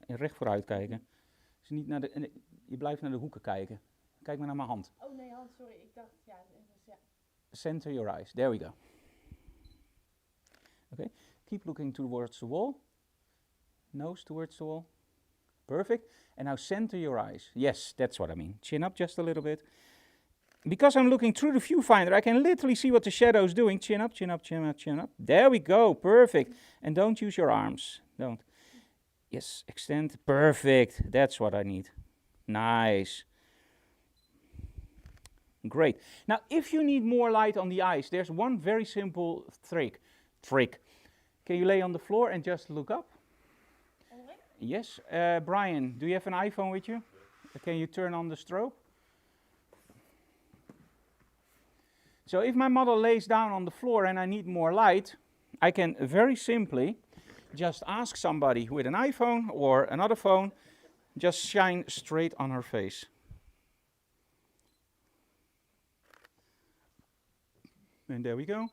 S1: En recht vooruit kijken. Dus niet naar de, je blijft naar de hoeken kijken. Kijk maar naar mijn hand.
S3: Oh nee, hand, sorry. Ik dacht, ja, ja.
S1: Center your eyes. There we go. Okay. Keep looking towards the wall. Nose towards the wall. Perfect. And now center your eyes. Yes, that's what I mean. Chin up just a little bit. Because I'm looking through the viewfinder, I can literally see what the shadow is doing. Chin up, chin up, chin up, chin up. There we go. Perfect. And don't use your arms. Don't. Yes, extend. Perfect. That's what I need. Nice. Great. Now, if you need more light on the eyes, there's one very simple trick. Can you lay on the floor and just look up?
S3: Alright.
S1: Yes. Brian, do you have an iPhone with you? Can you turn on the strobe? So if my model lays down on the floor and I need more light, I can very simply just ask somebody with an iPhone or another phone, just shine straight on her face. And there we go.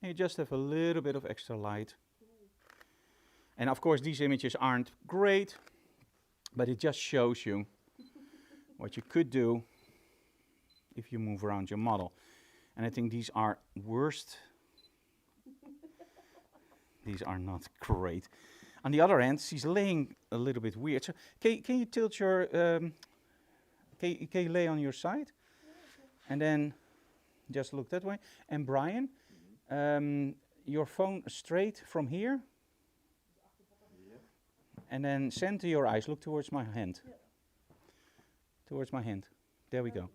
S1: And you just have a little bit of extra light. And of course these images aren't great, but it just shows you what you could do if you move around your model. And I think these are worst. These are not great. On the other hand, she's laying a little bit weird. So can you tilt your, can you lay on your side? And then just look that way. And Brian, your phone straight from here. And then center your eyes. Look towards my hand. Towards my hand. There we go.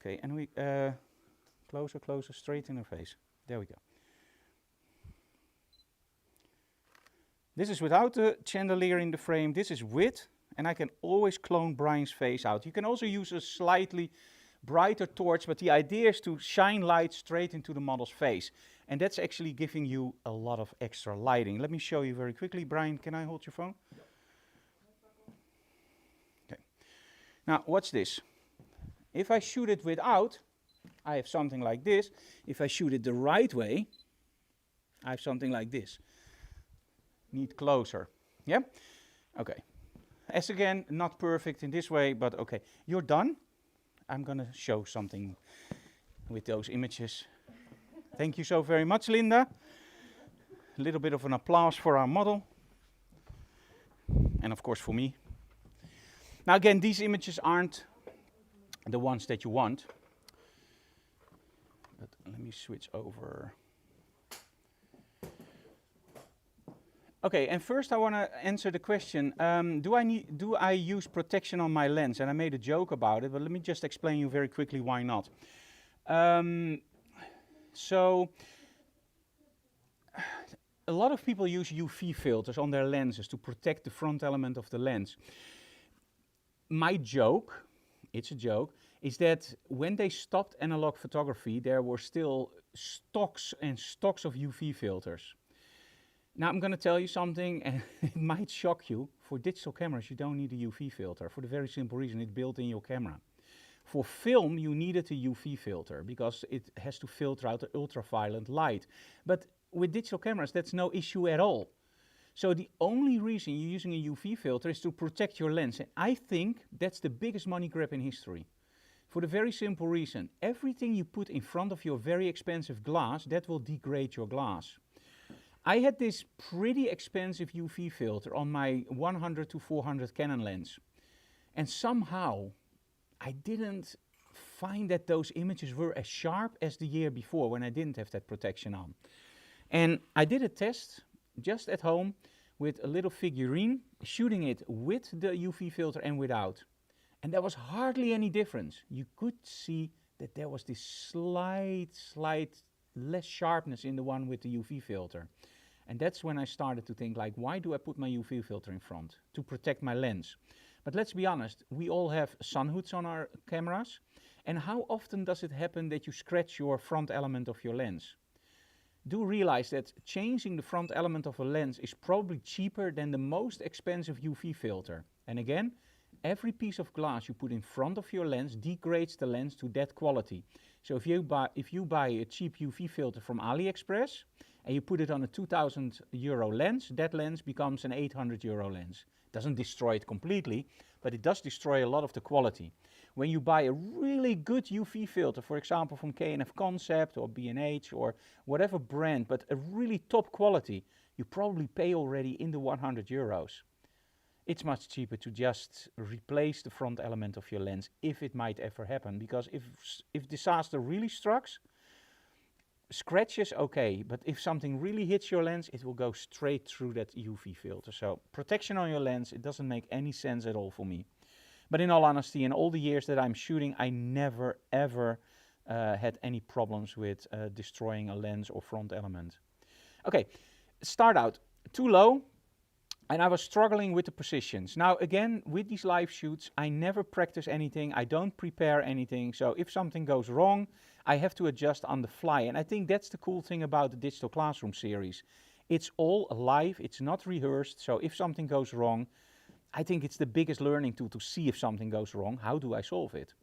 S1: Okay, and we closer, closer, straight in her face. There we go. This is without the chandelier in the frame. This is with, and I can always clone Brian's face out. You can also use a slightly brighter torch, but the idea is to shine light straight into the model's face. And that's actually giving you a lot of extra lighting. Let me show you very quickly. Brian, can I hold your phone? Okay. Now, watch this. If I shoot it without, I have something like this. If I shoot it the right way, I have something like this. Need closer. Yeah? Okay. As again, not perfect in this way, but okay. You're done. I'm going to show something with those images. Thank you so very much, Linda. A little bit of an applause for our model. And of course for me. Now again, these images aren't the ones that you want. But let me switch over. Okay, and first I want to answer the question, do I use protection on my lens? And I made a joke about it, but let me just explain you very quickly why not. So, a lot of people use UV filters on their lenses to protect the front element of the lens. My joke, it's a joke, is that when they stopped analog photography, there were still stocks and stocks of UV filters. Now I'm going to tell you something, and it might shock you. For digital cameras, you don't need a UV filter for the very simple reason it's built in your camera. For film, you needed a UV filter because it has to filter out the ultraviolet light. But with digital cameras, that's no issue at all. So the only reason you're using a UV filter is to protect your lens. And I think that's the biggest money grab in history. For the very simple reason, everything you put in front of your very expensive glass, that will degrade your glass. I had this pretty expensive UV filter on my 100 to 400 Canon lens. And somehow, I didn't find that those images were as sharp as the year before when I didn't have that protection on. And I did a test just at home with a little figurine, shooting it with the UV filter and without. And there was hardly any difference. You could see that there was this slight less sharpness in the one with the UV filter. And that's when I started to think, like, why do I put my UV filter in front? To protect my lens. But let's be honest, we all have sun hoods on our cameras. And how often does it happen that you scratch your front element of your lens? Do realize that changing the front element of a lens is probably cheaper than the most expensive UV filter. And again, every piece of glass you put in front of your lens degrades the lens to that quality. So if you buy a cheap UV filter from AliExpress and you put it on a €2,000 lens, that lens becomes an €800 lens. It doesn't destroy it completely, but it does destroy a lot of the quality. When you buy a really good UV filter, for example from K&F Concept or B&H or whatever brand, but a really top quality, you probably pay already in the €100. It's much cheaper to just replace the front element of your lens if it might ever happen, because if disaster really strikes, scratches okay, but if something really hits your lens, it will go straight through that UV filter. So protection on your lens, it doesn't make any sense at all for me. But in all honesty, in all the years that I'm shooting, I never ever had any problems with destroying a lens or front element. Okay, start out too low. And I was struggling with the positions. Now again, with these live shoots, I never practice anything. I don't prepare anything. So if something goes wrong, I have to adjust on the fly. And I think that's the cool thing about the Digital Classroom series. It's all live. It's not rehearsed. So if something goes wrong, I think it's the biggest learning tool to see if something goes wrong. How do I solve it?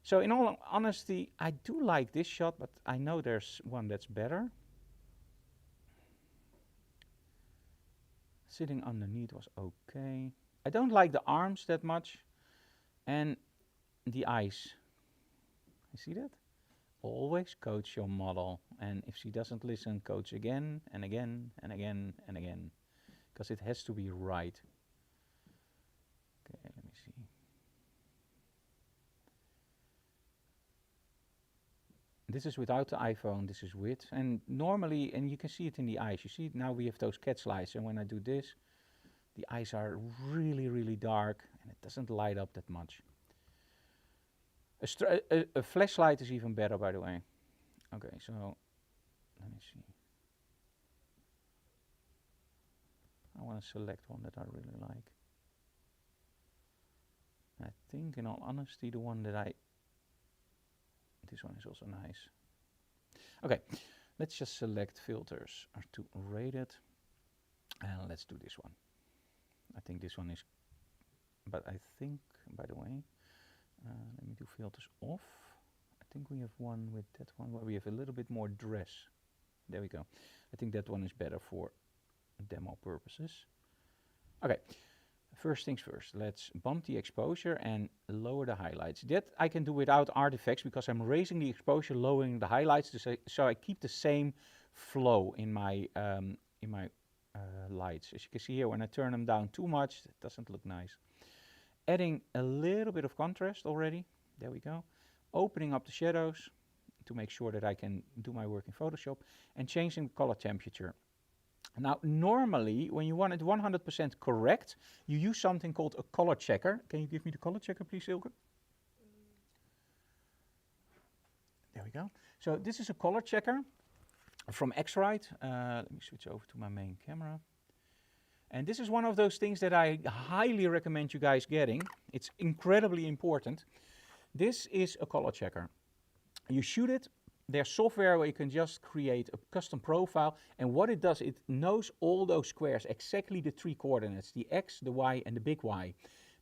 S1: So in all honesty, I do like this shot, but I know there's one that's better. Sitting underneath was okay. I don't like the arms that much, and the eyes. You see that? Always coach your model, and if she doesn't listen, coach again and again and again and again, because it has to be right. Okay, let me see. This is without the iPhone, this is with, and normally, and you can see it in the eyes, you see now we have those cat slides, and when I do this, the eyes are really, really dark, and it doesn't light up that much. A flashlight is even better, by the way. Okay, so let me see. I want to select one that I really like. I think, in all honesty, the one that this one is also nice. Okay, let's just select filters to rate it, and let's do this one. I think this one is, but I think, by the way, let me do filters off. I think we have one with that one where we have a little bit more dress. There we go. I think that one is better for demo purposes. Okay, first things first. Let's bump the exposure and lower the highlights. That I can do without artifacts because I'm raising the exposure, lowering the highlights, so I keep the same flow in my lights. As you can see here, when I turn them down too much, it doesn't look nice. Adding a little bit of contrast already. There we go. Opening up the shadows to make sure that I can do my work in Photoshop, and changing the color temperature. Now, normally, when you want it 100% correct, you use something called a color checker. Can you give me the color checker, please, Silke? There we go. So this is a color checker from X-Rite. Let me switch over to my main camera. And this is one of those things that I highly recommend you guys getting. It's incredibly important. This is a color checker. You shoot it. There's software where you can just create a custom profile, and what it does, it knows all those squares, exactly the 3 coordinates, the X, the Y, and the big Y.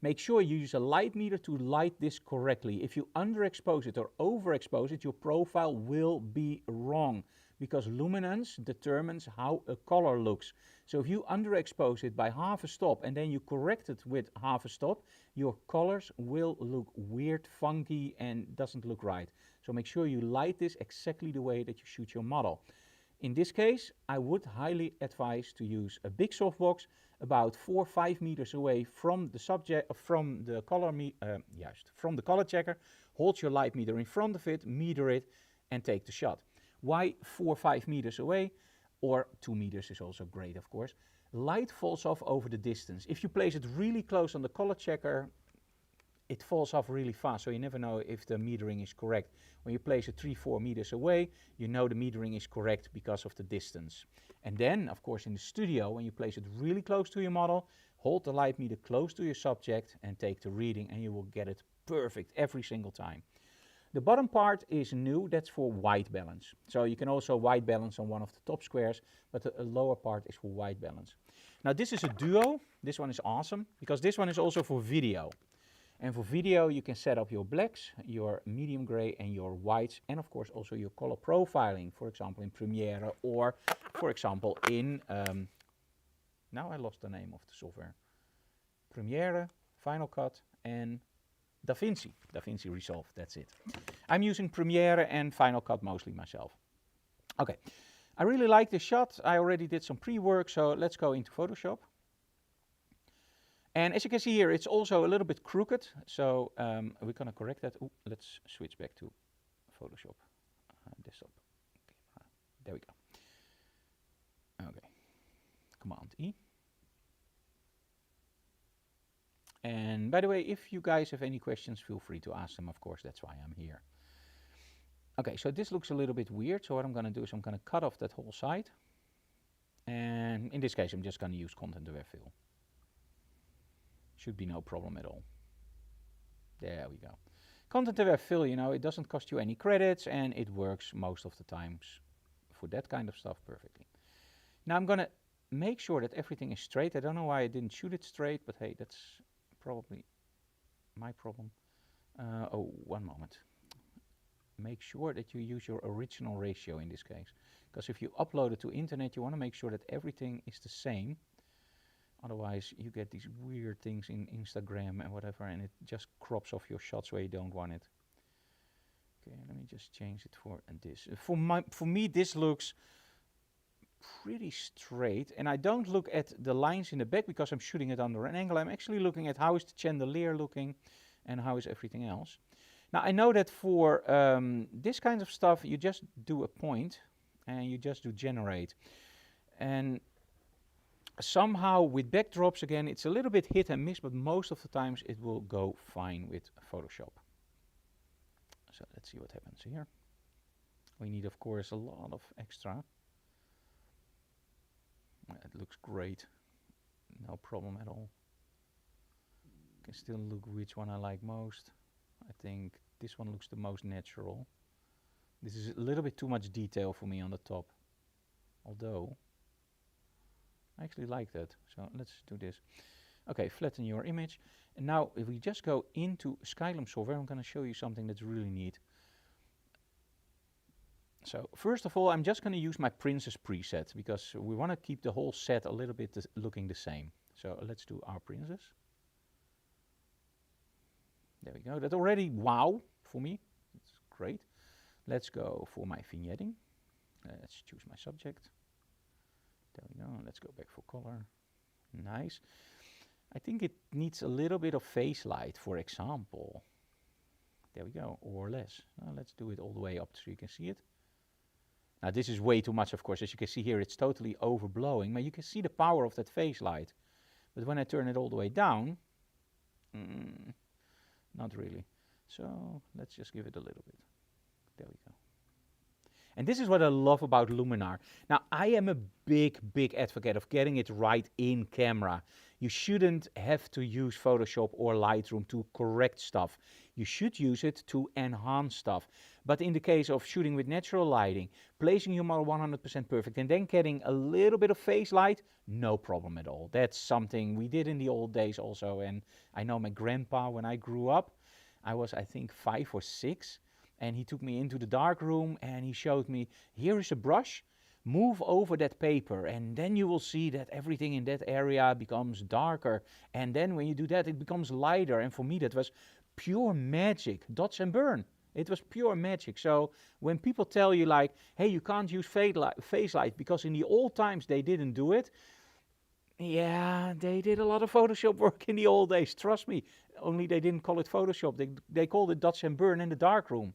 S1: Make sure you use a light meter to light this correctly. If you underexpose it or overexpose it, your profile will be wrong, because luminance determines how a color looks. So if you underexpose it by half a stop and then you correct it with half a stop, your colors will look weird, funky, and doesn't look right. So make sure you light this exactly the way that you shoot your model. In this case, I would highly advise to use a big softbox about 4 or 5 meters away from the subject, from the color checker. Hold your light meter in front of it, meter it, and take the shot. Why 4 or 5 meters away? Or 2 meters is also great, of course. Light falls off over the distance. If you place it really close on the color checker, it falls off really fast, so you never know if the metering is correct. When you place it 3 or 4 meters away, you know the metering is correct because of the distance. And then, of course, in the studio, when you place it really close to your model, hold the light meter close to your subject and take the reading, and you will get it perfect every single time. The bottom part is new, that's for white balance. So you can also white balance on one of the top squares, but the lower part is for white balance. Now this is a duo. This one is awesome because this one is also for video. And for video you can set up your blacks, your medium gray, and your whites, and of course also your color profiling, for example in Premiere, or for example in, now I lost the name of the software. Premiere, Final Cut, and DaVinci Resolve, that's it. I'm using Premiere and Final Cut mostly myself. Okay, I really like this shot. I already did some pre-work, so let's go into Photoshop. And as you can see here, it's also a little bit crooked, so we're going to correct that. Ooh, let's switch back to Photoshop desktop. There we go. Okay, Command E. And by the way, if you guys have any questions, feel free to ask them. Of course, that's why I'm here. Okay, so this looks a little bit weird. So what I'm going to do is I'm going to cut off that whole side. And in this case, I'm just going to use Content Aware Fill. Should be no problem at all. There we go. Content Aware Fill, you know, it doesn't cost you any credits and it works most of the times for that kind of stuff perfectly. Now I'm going to make sure that everything is straight. I don't know why I didn't shoot it straight, but hey, that's probably my problem. Oh, one moment. make sure that you use your original ratio in this case. Because if you upload it to internet, you want to make sure that everything is the same. Otherwise, you get these weird things in Instagram and whatever, and it just crops off your shots where you don't want it. Okay, let me just change it for this. For me, this looks pretty straight, and I don't look at the lines in the back because I'm shooting it under an angle. I'm actually looking at how is the chandelier looking and how is everything else. Now, I know that for this kind of stuff, you just do a point and you just do generate. And somehow with backdrops, again, it's a little bit hit and miss, but most of the times it will go fine with Photoshop. So let's see what happens here. We need, of course, a lot of extra. It looks great. No problem at all. Can still look which one I like most. I think this one looks the most natural. This is a little bit too much detail for me on the top. Although, I actually like that. So let's do this. Okay, flatten your image. And now if we just go into Skylum software, I'm going to show you something that's really neat. So first of all, I'm just going to use my princess preset because we want to keep the whole set a little bit looking the same. So let's do our princess. There we go. That's already wow for me. It's great. Let's go for my vignetting. Let's choose my subject. There we go. Let's go back for color. Nice. I think it needs a little bit of face light, for example. There we go, or less. Now let's do it all the way up so you can see it. Now this is way too much, of course. As you can see here, it's totally overblowing, but you can see the power of that face light. But when I turn it all the way down, not really. So let's just give it a little bit. There we go. And this is what I love about Luminar. Now, I am a big advocate of getting it right in camera. You shouldn't have to use Photoshop or Lightroom to correct stuff. You should use it to enhance stuff. But in the case of shooting with natural lighting, placing your model 100% perfect and then getting a little bit of face light, no problem at all. That's something we did in the old days also. And I know my grandpa, when I grew up, I was, I think, 5 or 6. And he took me into the dark room and he showed me, here is a brush, move over that paper and then you will see that everything in that area becomes darker. And then when you do that, it becomes lighter. And for me, that was pure magic, dots and burn. It was pure magic. So when people tell you like, hey, you can't use face light because in the old times they didn't do it. Yeah, they did a lot of Photoshop work in the old days, trust me. Only they didn't call it Photoshop. They called it dots and burn in the dark room.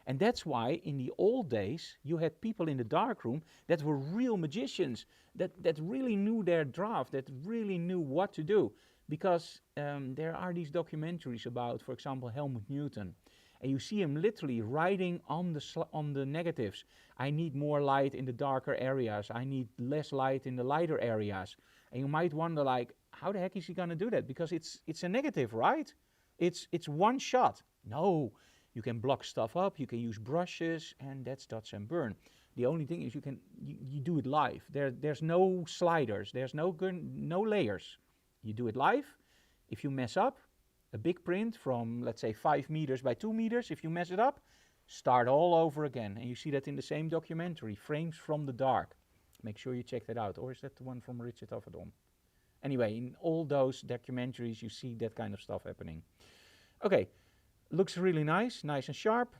S1: And that's why in the old days you had people in the darkroom that were real magicians, that really knew their draft, that really knew what to do. Because there are these documentaries about, for example, Helmut Newton. And you see him literally writing on the negatives. I need more light in the darker areas. I need less light in the lighter areas. And you might wonder like, how the heck is he going to do that? Because it's a negative, right? It's one shot. No. You can block stuff up, you can use brushes, and that's dots and burn. The only thing is you do it live. There's no sliders, there's no layers. You do it live. If you mess up, a big print from, let's say, 5 meters by 2 meters, if you mess it up, start all over again. And you see that in the same documentary, Frames from the Dark. Make sure you check that out. Or is that the one from Richard Avedon? Anyway, in all those documentaries, you see that kind of stuff happening. Okay. Looks really nice and sharp.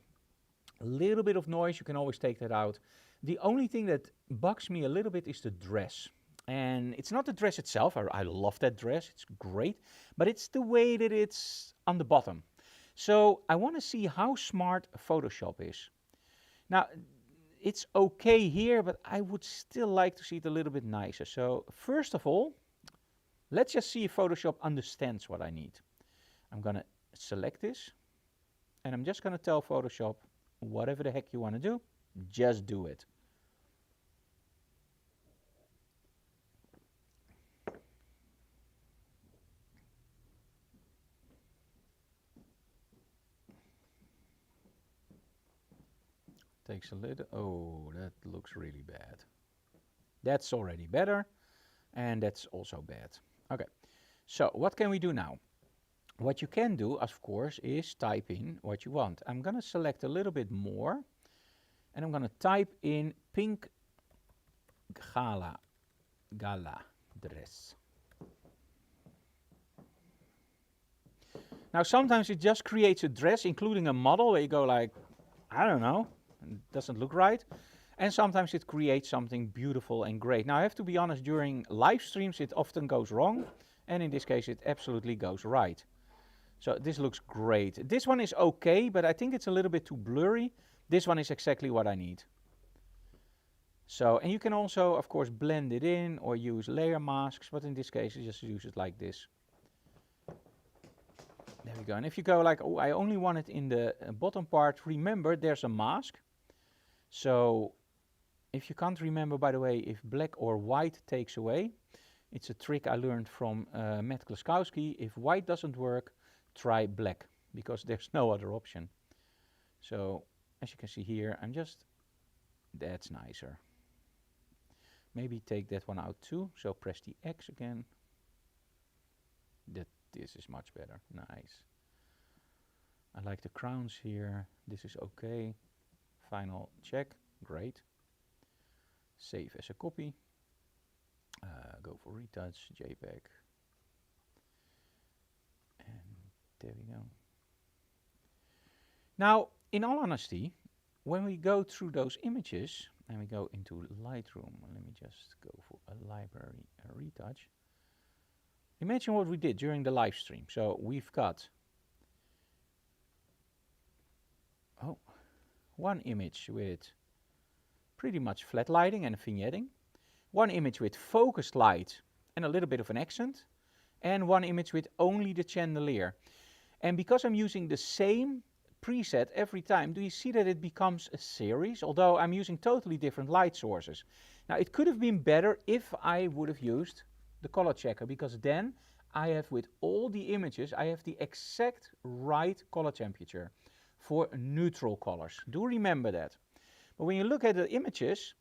S1: A little bit of noise, you can always take that out. The only thing that bugs me a little bit is the dress. And it's not the dress itself, I love that dress, it's great. But it's the way that it's on the bottom. So I want to see how smart Photoshop is. Now, it's okay here, but I would still like to see it a little bit nicer. So first of all, let's just see if Photoshop understands what I need. I'm going to select this. And I'm just going to tell Photoshop, whatever the heck you want to do, just do it. Takes a little, oh, that looks really bad. That's already better, and that's also bad. Okay, so what can we do now? What you can do, of course, is type in what you want. I'm going to select a little bit more, and I'm going to type in pink gala dress. Now sometimes it just creates a dress, including a model, where you go like, I don't know, it doesn't look right. And sometimes it creates something beautiful and great. Now I have to be honest, during live streams it often goes wrong, and in this case it absolutely goes right. So this looks great. This one is okay, but I think it's a little bit too blurry. This one is exactly what I need. So, and you can also, of course, blend it in or use layer masks, but in this case you just use it like this. There we go. And if you go like, oh, I only want it in the bottom part, remember there's a mask. So if you can't remember, by the way, if black or white takes away, it's a trick I learned from Matt Klaskowski. If white doesn't work, try black, because there's no other option. So as you can see here, that's nicer. Maybe take that one out too. So press the X again. This is much better. Nice. I like the crowns here. This is okay. Final check. Great. Save as a copy. Go for retouch, JPEG. And there we go. Now, in all honesty, when we go through those images and we go into Lightroom, let me just go for a library retouch. Imagine what we did during the live stream. So we've got one image with pretty much flat lighting and vignetting, one image with focused light and a little bit of an accent, and one image with only the chandelier. And because I'm using the same preset every time, do you see that it becomes a series, although I'm using totally different light sources. Now it could have been better if I would have used the color checker, because then I have, with all the images, I have the exact right color temperature for neutral colors. Do remember that. But when you look at the images,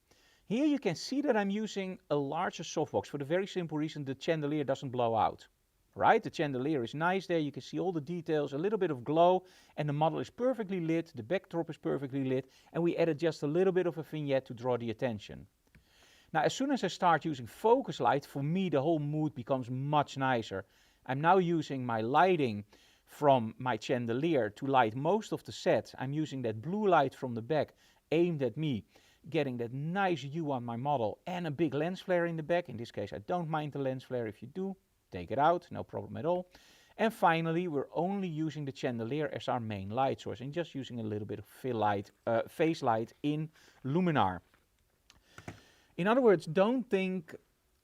S1: here you can see that I'm using a larger softbox for the very simple reason the chandelier doesn't blow out. Right? The chandelier is nice there, you can see all the details, a little bit of glow, and the model is perfectly lit, the backdrop is perfectly lit, and we added just a little bit of a vignette to draw the attention. Now, as soon as I start using focus light, for me the whole mood becomes much nicer. I'm now using my lighting from my chandelier to light most of the set. I'm using that blue light from the back aimed at me, getting that nice hue on my model, and a big lens flare in the back. In this case, I don't mind the lens flare. If you do, take it out, no problem at all. And finally, we're only using the chandelier as our main light source and just using a little bit of face light in Luminar. In other words, don't think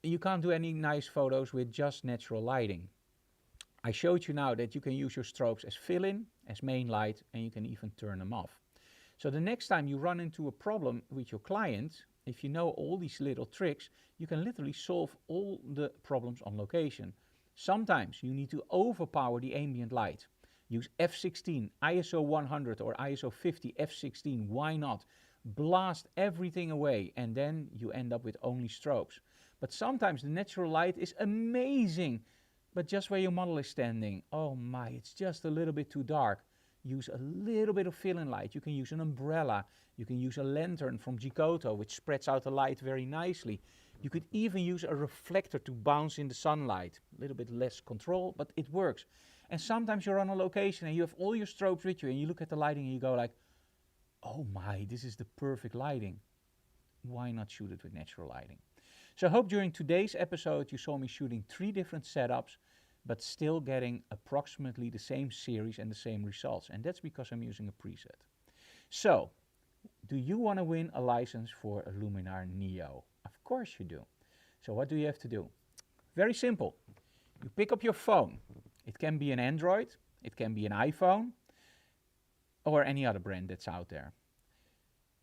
S1: you can't do any nice photos with just natural lighting. I showed you now that you can use your strobes as fill-in, as main light, and you can even turn them off. So the next time you run into a problem with your client, if you know all these little tricks, you can literally solve all the problems on location. Sometimes you need to overpower the ambient light. Use f16, ISO 100 or ISO 50, f16, why not? Blast everything away and then you end up with only strobes. But sometimes the natural light is amazing, but just where your model is standing, oh my, it's just a little bit too dark. Use a little bit of fill-in light. You can use an umbrella. You can use a lantern from Giotto, which spreads out the light very nicely. You could even use a reflector to bounce in the sunlight. A little bit less control, but it works. And sometimes you're on a location and you have all your strobes with you and you look at the lighting and you go like, oh my, this is the perfect lighting. Why not shoot it with natural lighting? So I hope during today's episode you saw me shooting 3 different setups, but still getting approximately the same series and the same results. And that's because I'm using a preset. So, do you want to win a license for a Luminar Neo? Of course you do. So what do you have to do? Very simple. You pick up your phone. It can be an Android, it can be an iPhone, or any other brand that's out there.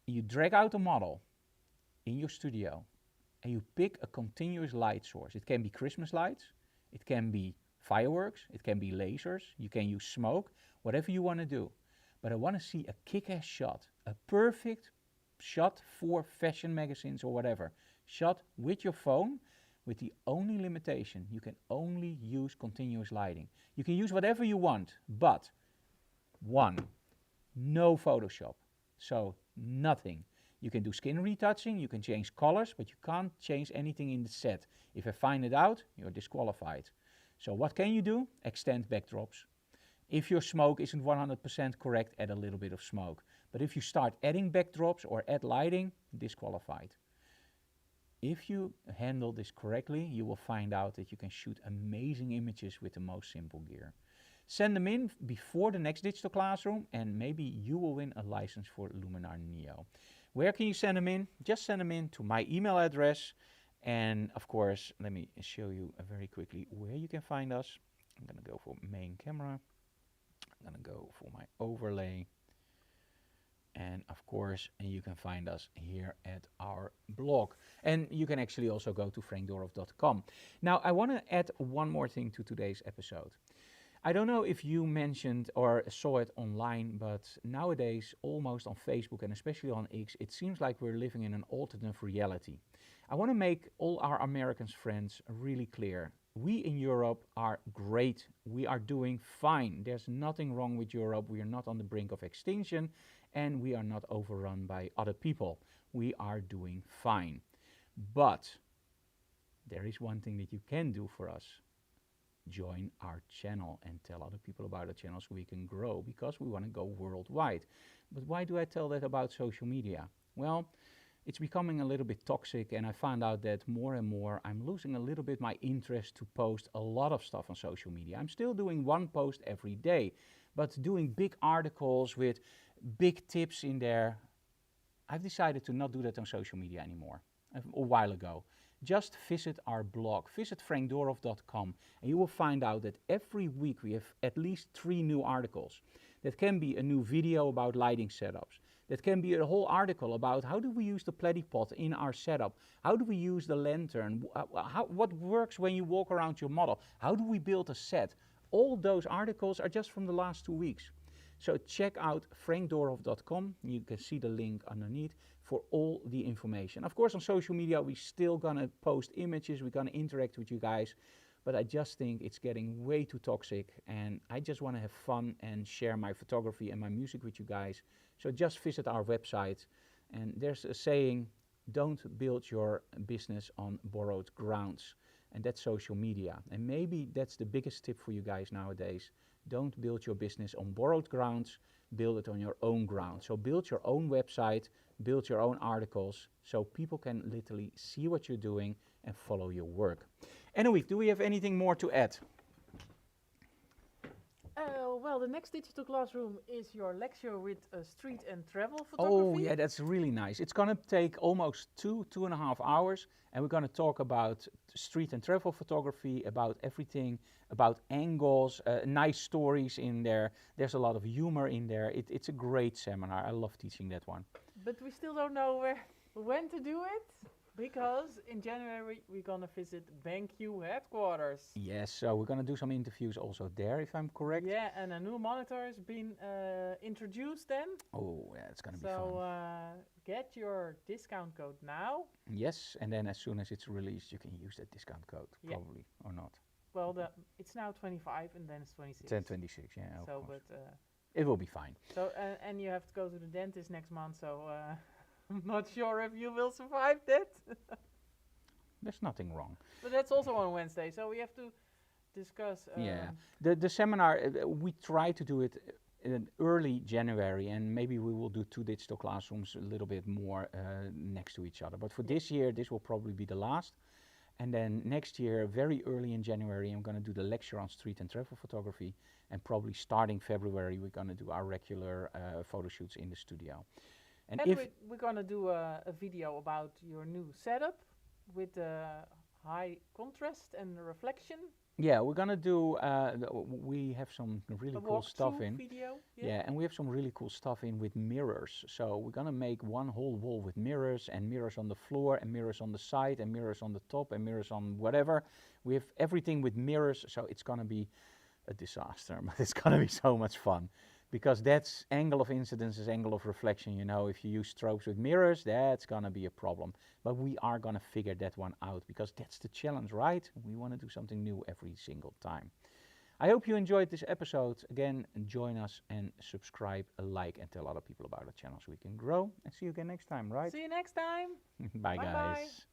S1: You drag out a model in your studio, and you pick a continuous light source. It can be Christmas lights, it can be fireworks, it can be lasers, you can use smoke, whatever you want to do. But I want to see a kick-ass shot, a perfect shot for fashion magazines or whatever. Shot with your phone, with the only limitation, you can only use continuous lighting. You can use whatever you want, but one, no Photoshop, so nothing. You can do skin retouching, you can change colors, but you can't change anything in the set. If I find it out, you're disqualified. So what can you do? Extend backdrops. If your smoke isn't 100% correct, add a little bit of smoke. But if you start adding backdrops or add lighting, disqualified. If you handle this correctly, you will find out that you can shoot amazing images with the most simple gear. Send them in before the next digital classroom and maybe you will win a license for Luminar Neo. Where can you send them in? Just send them in to my email address. And of course, let me show you very quickly where you can find us. I'm going to go for main camera. I'm going to go for my overlay. And of course, you can find us here at our blog. And you can actually also go to frankdoorhof.com. Now, I want to add one more thing to today's episode. I don't know if you mentioned or saw it online, but nowadays, almost on Facebook and especially on X, it seems like we're living in an alternate reality. I want to make all our American friends really clear. We in Europe are great. We are doing fine. There's nothing wrong with Europe. We are not on the brink of extinction and we are not overrun by other people. We are doing fine. But there is one thing that you can do for us. Join our channel and tell other people about our channel so we can grow because we want to go worldwide. But why do I tell that about social media? Well, it's becoming a little bit toxic and I found out that more and more I'm losing a little bit my interest to post a lot of stuff on social media. I'm still doing one post every day, but doing big articles with big tips in there, I've decided to not do that on social media anymore a while ago. Just visit our blog, visit frankdoorhof.com, and you will find out that every week we have at least 3 new articles. That can be a new video about lighting setups. That can be a whole article about how do we use the platypod in our setup? How do we use the lantern? What works when you walk around your model? How do we build a set? All those articles are just from the last 2 weeks. So check out frankdoorhof.com. You can see the link underneath for all the information. Of course, on social media, we're still gonna post images. We're gonna interact with you guys. But I just think it's getting way too toxic. And I just wanna have fun and share my photography and my music with you guys. So just visit our website. And there's a saying, don't build your business on borrowed grounds. And that's social media. And maybe that's the biggest tip for you guys nowadays. Don't build your business on borrowed grounds, build it on your own ground. So build your own website, build your own articles, so people can literally see what you're doing and follow your work. Anyway, do we have anything more to add?
S2: Well, the next digital classroom is your lecture with street and travel
S1: Oh,
S2: photography.
S1: yeah, that's really nice. It's gonna take almost 2.5 hours, and we're gonna talk about street and travel photography, about everything, about angles, nice stories in there. There's a lot of humor in there. It's a great seminar. I love teaching that one.
S2: But we still don't know when to do it, because in January we're gonna visit BenQ headquarters.
S1: Yes, so we're gonna do some interviews also there, if I'm correct.
S2: Yeah, and a new monitor has been introduced then.
S1: Oh, yeah, it's gonna be
S2: So
S1: fun.
S2: get your discount code now.
S1: Yes, and then as soon as it's released, you can use that discount code,
S2: Yeah.
S1: probably, or not.
S2: Well, it's now 25 and then it's 26.
S1: 10/26, yeah, of
S2: So,
S1: course.
S2: but
S1: It will be fine.
S2: so and you have to go to the dentist next month. So I'm not sure if you will survive that.
S1: There's nothing wrong.
S2: But that's also on Wednesday, so we have to discuss.
S1: Yeah, the seminar, we try to do it in early January, and maybe we will do 2 digital classrooms a little bit more next to each other. But for this year, this will probably be the last. And then next year, very early in January, I'm going to do the lecture on street and travel photography. And probably starting February, we're going to do our regular photo shoots in the studio.
S2: And we're gonna do a video about your new setup with high contrast and reflection.
S1: Yeah, we're gonna do. We have some really
S2: A
S1: cool stuff
S2: walkthrough
S1: in.
S2: video.
S1: Yeah, and we have some really cool stuff in with mirrors. So we're gonna make one whole wall with mirrors, and mirrors on the floor, and mirrors on the side, and mirrors on the top, and mirrors on whatever. We have everything with mirrors, so it's gonna be a disaster, but it's gonna be so much fun. because that's angle of incidence is angle of reflection. You know, if you use strobes with mirrors, that's gonna be a problem. But we are gonna figure that one out because that's the challenge, right? We want to do something new every single time. I hope you enjoyed this episode. Again, join us and subscribe, like, and tell other people about the channel so we can grow. And see you again next time, right?
S2: See you next time.
S1: Bye,
S2: Bye-bye.
S1: guys.